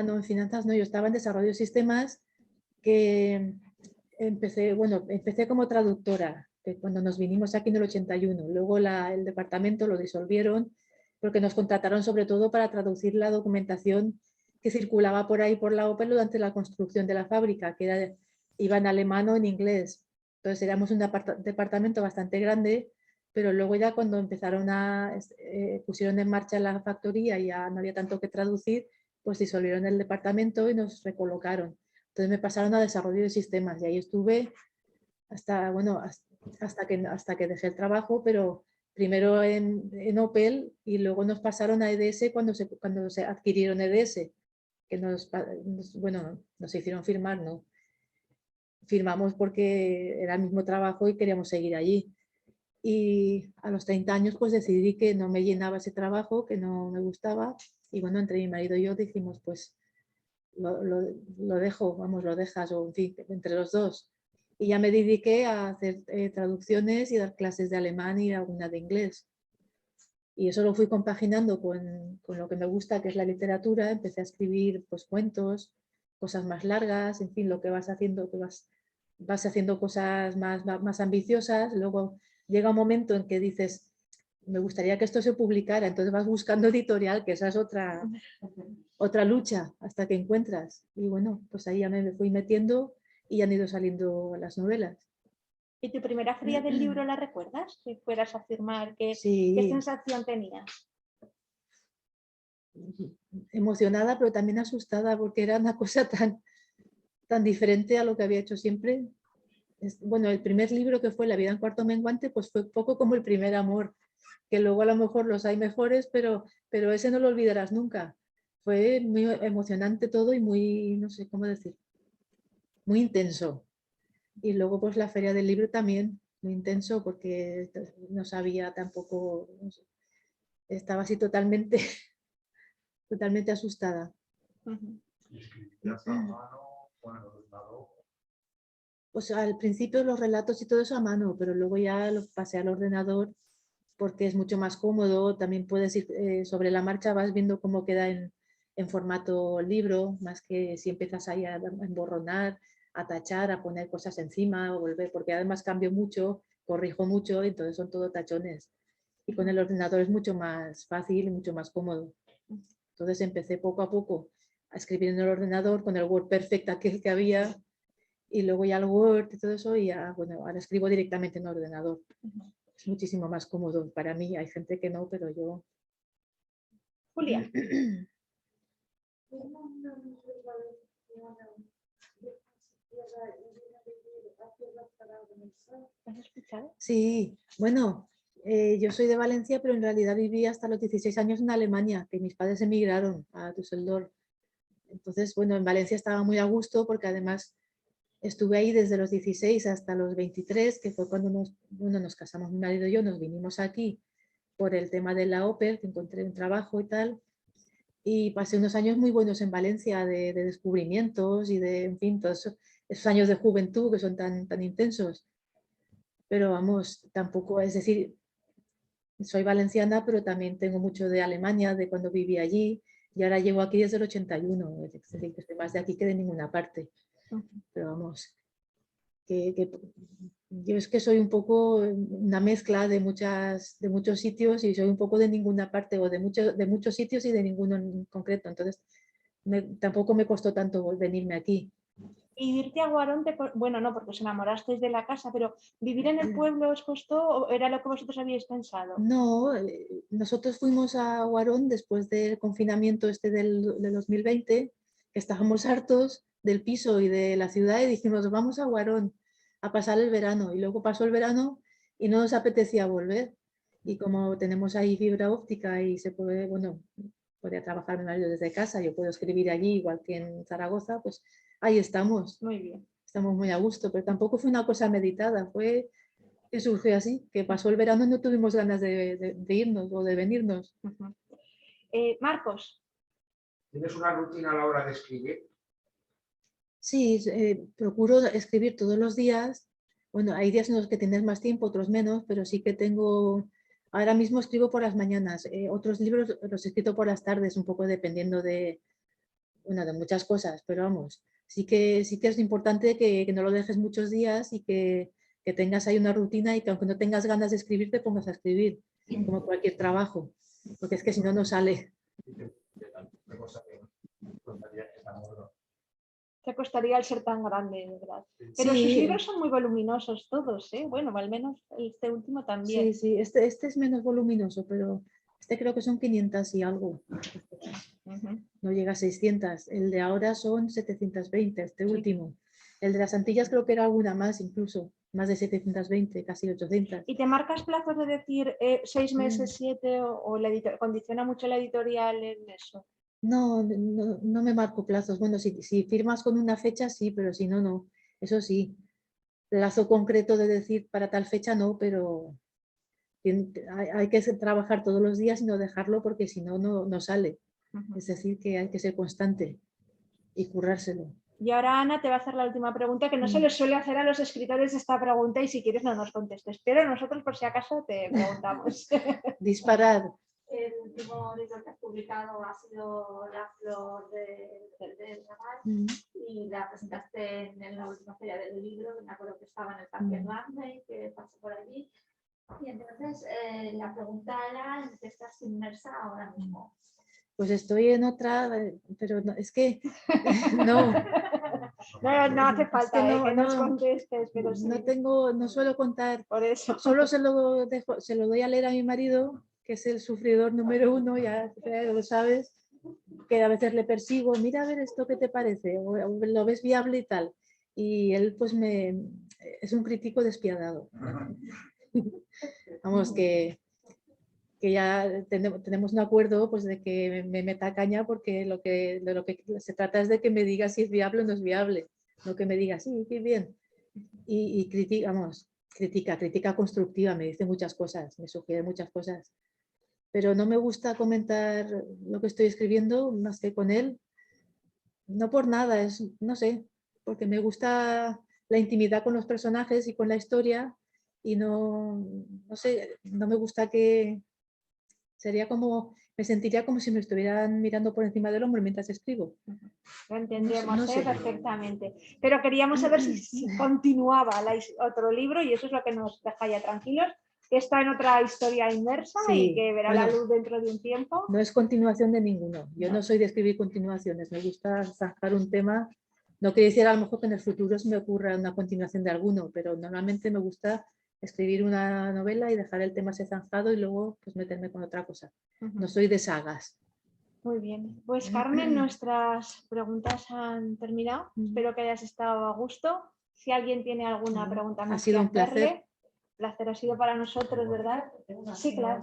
[SPEAKER 2] no, en finanzas no, yo estaba en desarrollo de sistemas que empecé como traductora, que cuando nos vinimos aquí en el 81. Luego el departamento lo disolvieron porque nos contrataron sobre todo para traducir la documentación que circulaba por ahí por la OPE durante la construcción de la fábrica, que iba en alemán o en inglés. Entonces éramos un departamento bastante grande, pero luego ya cuando pusieron en marcha la factoría y ya no había tanto que traducir, pues disolvieron el departamento y nos recolocaron. Entonces me pasaron a desarrollo de sistemas y ahí estuve hasta que dejé el trabajo, pero primero en Opel y luego nos pasaron a EDS cuando se adquirieron EDS, que nos hicieron firmar, ¿no? Firmamos porque era el mismo trabajo y queríamos seguir allí. Y a los 30 años pues decidí que no me llenaba ese trabajo, que no me gustaba. Y bueno, entre mi marido y yo dijimos, pues lo dejo, vamos, lo dejas, o en fin, entre los dos. Y ya me dediqué a hacer traducciones y dar clases de alemán y alguna de inglés. Y eso lo fui compaginando con lo que me gusta, que es la literatura. Empecé a escribir pues, cuentos, cosas más largas, en fin, lo que vas haciendo, vas haciendo cosas más ambiciosas. Luego llega un momento en que dices, me gustaría que esto se publicara, entonces vas buscando editorial, que esa es otra lucha hasta que encuentras. Y bueno, pues ahí ya me fui metiendo y han ido saliendo las novelas.
[SPEAKER 3] ¿Y tu primera feria del libro la recuerdas? Si fueras a firmar, ¿qué
[SPEAKER 2] Sí,
[SPEAKER 3] sensación tenías?
[SPEAKER 2] emocionada, pero también asustada, porque era una cosa tan diferente a lo que había hecho siempre. Bueno, el primer libro, que fue La vida en cuarto menguante, pues fue un poco como el primer amor, que luego a lo mejor los hay mejores, pero ese no lo olvidarás nunca. Fue muy emocionante todo y muy, no sé cómo decir, muy intenso. Y luego pues la feria del libro también, muy intenso, porque no sabía tampoco, no sé, estaba así totalmente asustada.
[SPEAKER 7] ¿Y escribías a mano con el ordenador?
[SPEAKER 2] Pues al principio los relatos y todo eso a mano, pero luego ya los pasé al ordenador porque es mucho más cómodo. También puedes ir sobre la marcha, vas viendo cómo queda en formato libro, más que si empiezas ahí a emborronar, a tachar, a poner cosas encima, o volver, porque además cambio mucho, corrijo mucho, entonces son todo tachones. Y con el ordenador es mucho más fácil y mucho más cómodo. Entonces empecé poco a poco a escribir en el ordenador con el WordPerfect aquel que había, y luego ya el Word y todo eso, y ya, bueno, ahora escribo directamente en el ordenador. Es muchísimo más cómodo para mí. Hay gente que no, pero yo...
[SPEAKER 3] Julia. ¿Has escuchado?
[SPEAKER 2] Sí, bueno, yo soy de Valencia, pero en realidad viví hasta los 16 años en Alemania, que mis padres emigraron a Düsseldorf. Entonces, bueno, en Valencia estaba muy a gusto porque además estuve ahí desde los 16 hasta los 23, que fue cuando nos casamos mi marido y yo, nos vinimos aquí por el tema de la Opel, que encontré un trabajo y tal. Y pasé unos años muy buenos en Valencia de descubrimientos y de, en fin, todos esos años de juventud que son tan intensos. Pero vamos, tampoco, es decir, soy valenciana, pero también tengo mucho de Alemania, de cuando viví allí, y ahora llego aquí desde el 81, es decir, que estoy más de aquí que de ninguna parte. Pero vamos, que yo es que soy un poco una mezcla de muchos sitios y soy un poco de ninguna parte, o de muchos sitios y de ninguno en concreto. Entonces, tampoco me costó tanto venirme aquí.
[SPEAKER 3] Y irte a Guarón, bueno, no, porque os enamorasteis de la casa, pero ¿vivir en el pueblo os costó o era lo que vosotros habíais pensado?
[SPEAKER 2] No, nosotros fuimos a Guarón después del confinamiento del 2020, que estábamos hartos del piso y de la ciudad, y dijimos, vamos a Guarón a pasar el verano. Y luego pasó el verano y no nos apetecía volver. Y como tenemos ahí fibra óptica y se puede, bueno, podía trabajar mi marido desde casa, yo puedo escribir allí igual que en Zaragoza, pues ahí estamos.
[SPEAKER 3] Muy bien.
[SPEAKER 2] Estamos muy a gusto, pero tampoco fue una cosa meditada, fue que surgió así, que pasó el verano y no tuvimos ganas de irnos o de venirnos.
[SPEAKER 3] Marcos.
[SPEAKER 6] ¿Tienes una rutina a la hora de escribir?
[SPEAKER 2] Sí, procuro escribir todos los días. Bueno, hay días en los que tienes más tiempo, otros menos, pero sí que tengo... Ahora mismo escribo por las mañanas. Otros libros los he escrito por las tardes, un poco dependiendo de, bueno, de muchas cosas, pero vamos, sí que es importante que no lo dejes muchos días y que tengas ahí una rutina y que aunque no tengas ganas de escribir, te pongas a escribir, como cualquier trabajo, porque es que si no, no sale.
[SPEAKER 3] Te costaría el ser tan grande, ¿verdad? Pero
[SPEAKER 2] Sí,
[SPEAKER 3] sus libros son muy voluminosos todos, ¿eh? Bueno, al menos este último también.
[SPEAKER 2] sí, este es menos voluminoso, pero este creo que son 500 y algo. No llega a 600. El de ahora son 720, este último. El de las Antillas creo que era alguna más, incluso más de 720, casi 800.
[SPEAKER 3] ¿Y te marcas plazos de decir 6 meses, 7 o condiciona mucho la editorial en eso?
[SPEAKER 2] No, no me marco plazos. Bueno, si firmas con una fecha, sí, pero si no, no. Eso sí, plazo concreto de decir para tal fecha no, pero hay que trabajar todos los días y no dejarlo porque si no, no sale. Es decir, que hay que ser constante y currárselo.
[SPEAKER 3] Y ahora Ana te va a hacer la última pregunta, que no se les suele hacer a los escritores esta pregunta y si quieres no nos contestes, pero nosotros por si acaso te preguntamos.
[SPEAKER 2] Disparar.
[SPEAKER 8] El último libro que has publicado ha sido La flor del Raval y la presentaste en la última feria del libro, que me acuerdo que estaba en el Parque Grande y que pasó por allí. Y entonces la pregunta era en qué estás inmersa ahora mismo.
[SPEAKER 2] Pues estoy en otra, pero no, es que no.
[SPEAKER 3] No hace falta
[SPEAKER 2] Es
[SPEAKER 3] que nos contestes, pero sí.
[SPEAKER 2] No suelo contar.
[SPEAKER 3] Por eso.
[SPEAKER 2] Solo se lo doy a leer a mi marido, que es el sufridor número 1, ya lo sabes, que a veces le persigo, mira a ver esto qué te parece, o lo ves viable y tal. Y él pues es un crítico despiadado. Vamos, que ya tenemos un acuerdo pues, de que me meta caña porque de lo que se trata es de que me diga si es viable o no es viable, no que me diga sí, qué bien. Y critica constructiva, me dice muchas cosas, me sugiere muchas cosas, pero no me gusta comentar lo que estoy escribiendo más que con él, no por nada, no sé, porque me gusta la intimidad con los personajes y con la historia y no sé, no me gusta que... me sentiría como si me estuvieran mirando por encima del hombro mientras escribo.
[SPEAKER 3] Lo entendemos
[SPEAKER 2] no sé.
[SPEAKER 3] perfectamente. Pero queríamos saber si continuaba otro libro y eso es lo que nos deja ya tranquilos, que está en otra historia inmersa y que verá la luz dentro de un tiempo.
[SPEAKER 2] No es continuación de ninguno. Yo no soy de escribir continuaciones. Me gusta zanjar un tema. No quiere decir a lo mejor que en el futuro se me ocurra una continuación de alguno, pero normalmente me gusta escribir una novela y dejar el tema zanjado y luego pues meterme con otra cosa. No soy de sagas.
[SPEAKER 3] Muy bien. Pues Carmen, nuestras preguntas han terminado. Espero que hayas estado a gusto. Si alguien tiene alguna pregunta más,
[SPEAKER 2] ha sido un placer.
[SPEAKER 3] Placer ha sido para nosotros, ¿verdad? Sí, claro.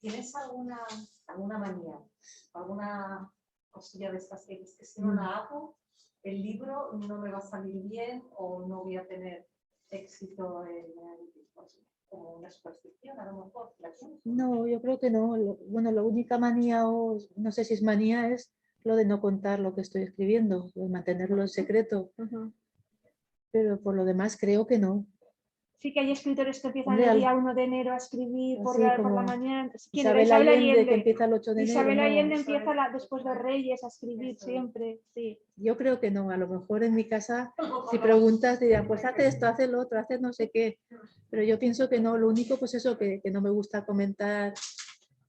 [SPEAKER 10] ¿Tienes alguna manía, alguna cosilla de estas que es que si no la hago, el libro no me va a salir bien o no voy a tener éxito como una superstición, a lo mejor?
[SPEAKER 2] No, yo creo que no. Bueno, la única manía, o no sé si es manía, es lo de no contar lo que estoy escribiendo, de mantenerlo en secreto. Pero por lo demás creo que no.
[SPEAKER 3] Sí que hay escritores que empiezan el día 1 de enero a escribir por la mañana.
[SPEAKER 2] Isabel Allende, que empieza el 8 de enero.
[SPEAKER 3] Isabel Allende empieza después de Reyes a escribir siempre. Sí.
[SPEAKER 2] Yo creo que no. A lo mejor en mi casa, si preguntas, dirían, pues haz esto, haz el otro, haz no sé qué. Pero yo pienso que no. Lo único, pues eso, que no me gusta comentar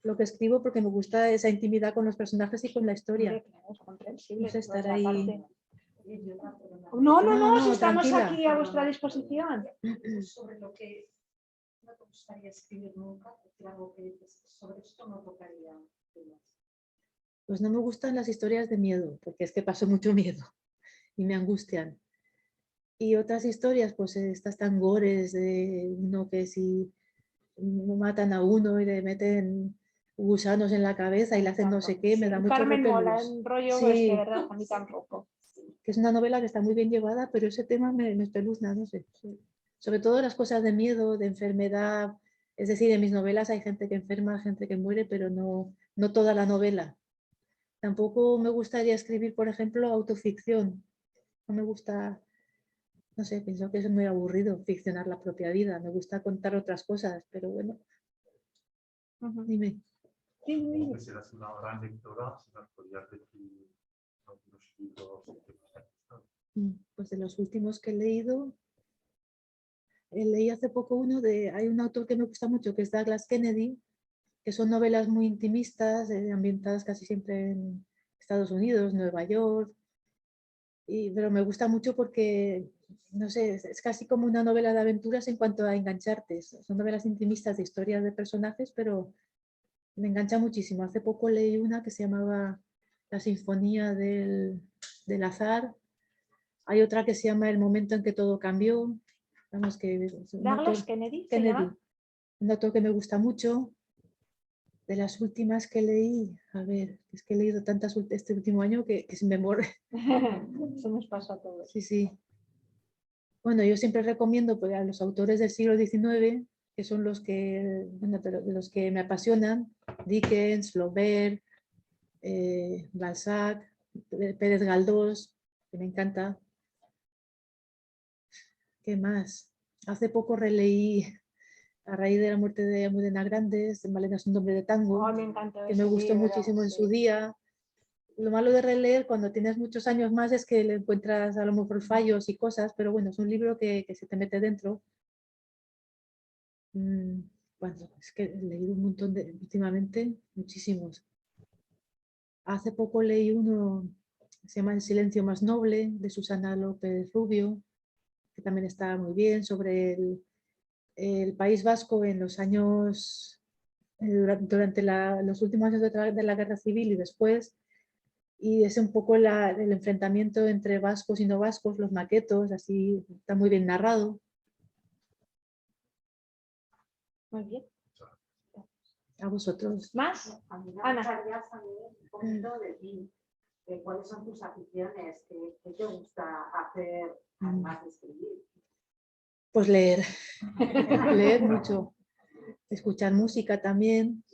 [SPEAKER 2] lo que escribo porque me gusta esa intimidad con los personajes y con la historia.
[SPEAKER 3] Es comprensible.
[SPEAKER 2] Pues estar ahí...
[SPEAKER 3] No, estamos tranquila. Aquí a vuestra disposición.
[SPEAKER 10] Sobre lo que no te gustaría escribir nunca, algo que dices, sobre esto no tocaría.
[SPEAKER 2] Pues no me gustan las historias de miedo, porque es que paso mucho miedo y me angustian. Y otras historias, pues estas tan gores de uno que si matan a uno y le meten gusanos en la cabeza y le hacen no sé qué, me da mucho
[SPEAKER 3] Carmen
[SPEAKER 2] repelús.
[SPEAKER 3] mola, en rollo,
[SPEAKER 2] sí.
[SPEAKER 3] pues que verdad, a mí tampoco.
[SPEAKER 2] Que es una novela que está muy bien llevada, pero ese tema me espeluzna, no sé. Sí. Sobre todo las cosas de miedo, de enfermedad. Es decir, en mis novelas hay gente que enferma, gente que muere, pero no toda la novela. Tampoco me gustaría escribir, por ejemplo, autoficción, No me gusta, no sé, pienso que es muy aburrido ficcionar la propia vida. Me gusta contar otras cosas, pero bueno, dime.
[SPEAKER 7] Como que serás una gran lectora, si nos podías decir algunos libros que te han gustado.
[SPEAKER 2] Pues de los últimos que he leído, leí hace poco hay un autor que me gusta mucho, que es Douglas Kennedy, que son novelas muy intimistas, ambientadas casi siempre en Estados Unidos, Nueva York, pero me gusta mucho porque, no sé, es casi como una novela de aventuras en cuanto a engancharte. Son novelas intimistas de historias de personajes, pero me engancha muchísimo. Hace poco leí una que se llamaba La Sinfonía del Azar. Hay otra que se llama El momento en que todo cambió. Vamos, que es un
[SPEAKER 3] Douglas
[SPEAKER 2] autor,
[SPEAKER 3] Kennedy, ¿se
[SPEAKER 2] Kennedy,
[SPEAKER 3] llama?
[SPEAKER 2] un autor que me gusta mucho. De las últimas que leí, a ver, es que he leído tantas este último año que se me borra.
[SPEAKER 3] Eso nos pasa a todos.
[SPEAKER 2] Sí, sí. Bueno, yo siempre recomiendo pues, a los autores del siglo XIX, que son los que, bueno, de los que me apasionan, Dickens, Flaubert, Balzac, Pérez Galdós, que me encanta. ¿Qué más? Hace poco releí, a raíz de la muerte de Almudena Grandes, Malena es un nombre de tango,
[SPEAKER 3] Oh, me encantó
[SPEAKER 2] que
[SPEAKER 3] ese
[SPEAKER 2] me gustó
[SPEAKER 3] libro,
[SPEAKER 2] muchísimo en
[SPEAKER 3] sí.
[SPEAKER 2] su día. Lo malo de releer cuando tienes muchos años más es que le encuentras a lo mejor fallos y cosas, pero bueno, es un libro que se te mete dentro. Bueno, es que he leído un montón últimamente, muchísimos. Hace poco leí uno que se llama El silencio más noble, de Susana López Rubio, que también está muy bien, sobre el País Vasco en los años, durante los últimos años de la Guerra Civil y después, y es un poco el enfrentamiento entre vascos y no vascos, los maquetos, así está muy bien narrado.
[SPEAKER 3] Muy bien.
[SPEAKER 2] A vosotros.
[SPEAKER 3] ¿Más?
[SPEAKER 10] A mí me
[SPEAKER 3] Ana.
[SPEAKER 10] gustaría saber un poquito de ti, de cuáles son tus aficiones, qué te gusta hacer además de escribir.
[SPEAKER 2] Pues leer, leer mucho, escuchar música también.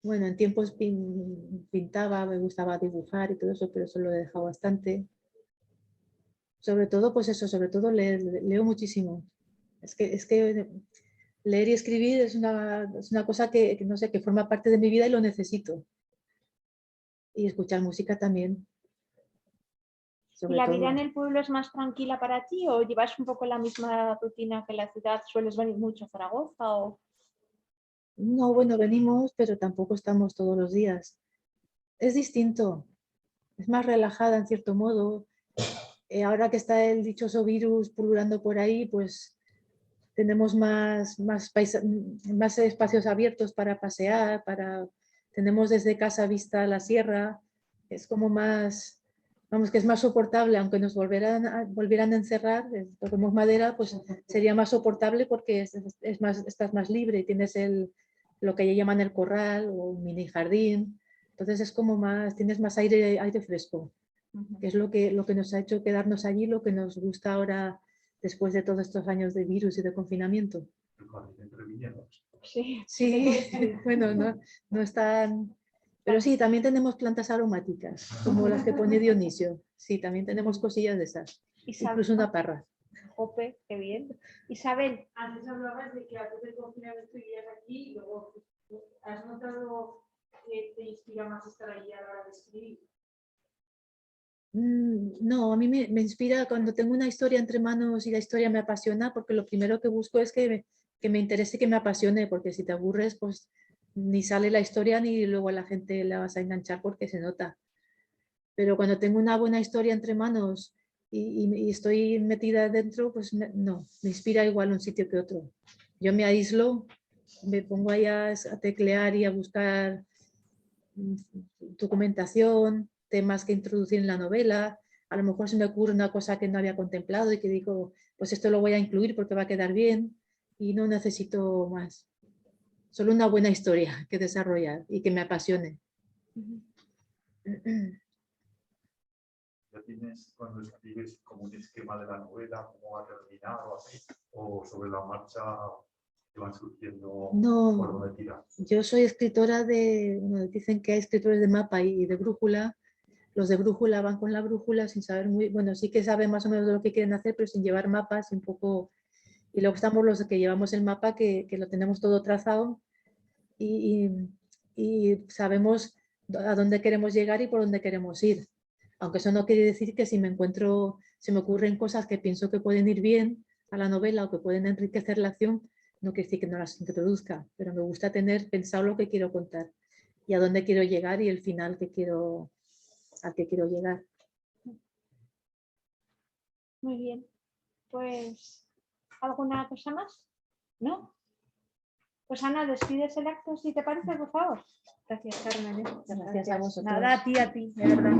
[SPEAKER 2] Bueno, en tiempos pintaba, me gustaba dibujar y todo eso, pero eso lo he dejado bastante. Sobre todo, pues eso, sobre todo leer, leo muchísimo. Es que leer y escribir es una cosa que, no sé, que forma parte de mi vida y lo necesito. Y escuchar música también.
[SPEAKER 3] ¿Y
[SPEAKER 2] Sobre
[SPEAKER 3] la
[SPEAKER 2] todo.
[SPEAKER 3] vida en el pueblo es más tranquila para ti o llevas un poco la misma rutina que en la ciudad? ¿Sueles venir mucho a Zaragoza? O...
[SPEAKER 2] No, bueno, venimos, pero tampoco estamos todos los días. Es distinto, es más relajada en cierto modo. Ahora que está el dichoso virus pululando por ahí, pues tenemos más espacios abiertos para pasear, tenemos desde casa vista la sierra, es como más, vamos, que es más soportable, aunque nos volvieran a encerrar, toquemos madera, pues sería más soportable porque estás más libre y tienes lo que llaman el corral o un mini jardín, entonces es como más, tienes más aire fresco, que es lo que nos ha hecho quedarnos allí, lo que nos gusta ahora después de todos estos años de virus y de confinamiento.
[SPEAKER 3] Sí,
[SPEAKER 2] sí. Bueno, no están... Pero sí, también tenemos plantas aromáticas, como las que pone Dionisio. Sí, también tenemos cosillas de esas. Incluso una parra.
[SPEAKER 3] Jope, qué bien. Isabel.
[SPEAKER 6] Antes hablabas de que antes del confinamiento vivías aquí y luego ¿has notado que te inspira más estar allí a la hora de escribir?
[SPEAKER 2] No, a mí me inspira cuando tengo una historia entre manos y la historia me apasiona, porque lo primero que busco es que me interese, que me apasione, porque si te aburres, pues ni sale la historia ni luego a la gente la vas a enganchar porque se nota. Pero cuando tengo una buena historia entre manos y estoy metida dentro, pues no, me inspira igual un sitio que otro. Yo me aíslo, me pongo ahí a teclear y a buscar documentación, temas que introducir en la novela, a lo mejor se me ocurre una cosa que no había contemplado y que digo, pues esto lo voy a incluir porque va a quedar bien y no necesito más. Solo una buena historia que desarrollar y que me apasione.
[SPEAKER 7] ¿Ya tienes cuando escribes como un esquema de la novela, cómo va a terminar o así? ¿O sobre la marcha te van surgiendo por dónde tirar?
[SPEAKER 2] Yo soy escritora bueno, dicen que hay escritores de mapa y de brújula. Los de brújula van con la brújula sin saber muy, bueno, sí que saben más o menos de lo que quieren hacer, pero sin llevar mapas, un poco. Y luego estamos los que llevamos el mapa, que lo tenemos todo trazado y sabemos a dónde queremos llegar y por dónde queremos ir. Aunque eso no quiere decir que si me ocurren cosas que pienso que pueden ir bien a la novela o que pueden enriquecer la acción, no quiere decir que no las introduzca, pero me gusta tener pensado lo que quiero contar y a dónde quiero llegar y el final al que quiero llegar.
[SPEAKER 3] Muy bien. Pues, ¿alguna cosa más? ¿No? Pues Ana, despides el acto, si te parece, por favor. Gracias, Carmen.
[SPEAKER 2] Gracias a vosotros.
[SPEAKER 3] Nada, a ti, de verdad.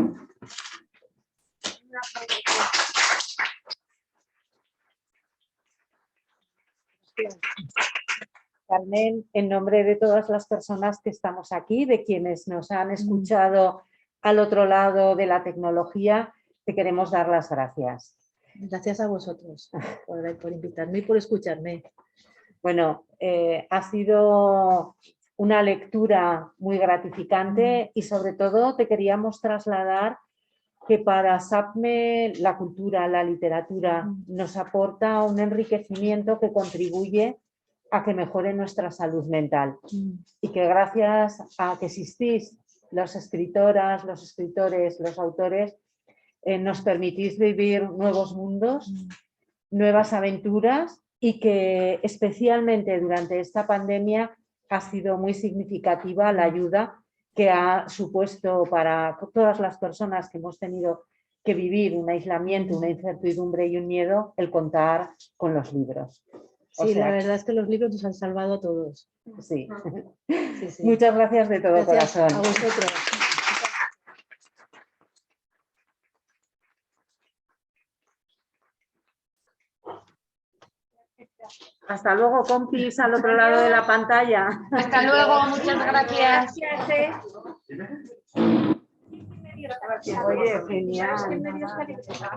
[SPEAKER 1] Carmen, en nombre de todas las personas que estamos aquí, de quienes nos han escuchado al otro lado de la tecnología, te queremos dar las gracias.
[SPEAKER 2] Gracias a vosotros por invitarme y por escucharme.
[SPEAKER 1] Bueno, ha sido una lectura muy gratificante y sobre todo te queríamos trasladar que para SAPME la cultura, la literatura nos aporta un enriquecimiento que contribuye a que mejore nuestra salud mental y que gracias a que existís las escritoras, los escritores, los autores, nos permitís vivir nuevos mundos, nuevas aventuras y que especialmente durante esta pandemia ha sido muy significativa la ayuda que ha supuesto para todas las personas que hemos tenido que vivir un aislamiento, una incertidumbre y un miedo, el contar con los libros.
[SPEAKER 2] Sí, la verdad es que los libros nos han salvado a todos.
[SPEAKER 1] Sí.
[SPEAKER 2] Sí, sí.
[SPEAKER 1] Muchas gracias de todo
[SPEAKER 2] Gracias
[SPEAKER 1] corazón.
[SPEAKER 2] a vosotros.
[SPEAKER 1] Hasta luego, compis, al otro lado de la pantalla.
[SPEAKER 3] Hasta luego, muchas gracias.
[SPEAKER 1] Oye, genial.
[SPEAKER 3] ¿Sabes qué medio está?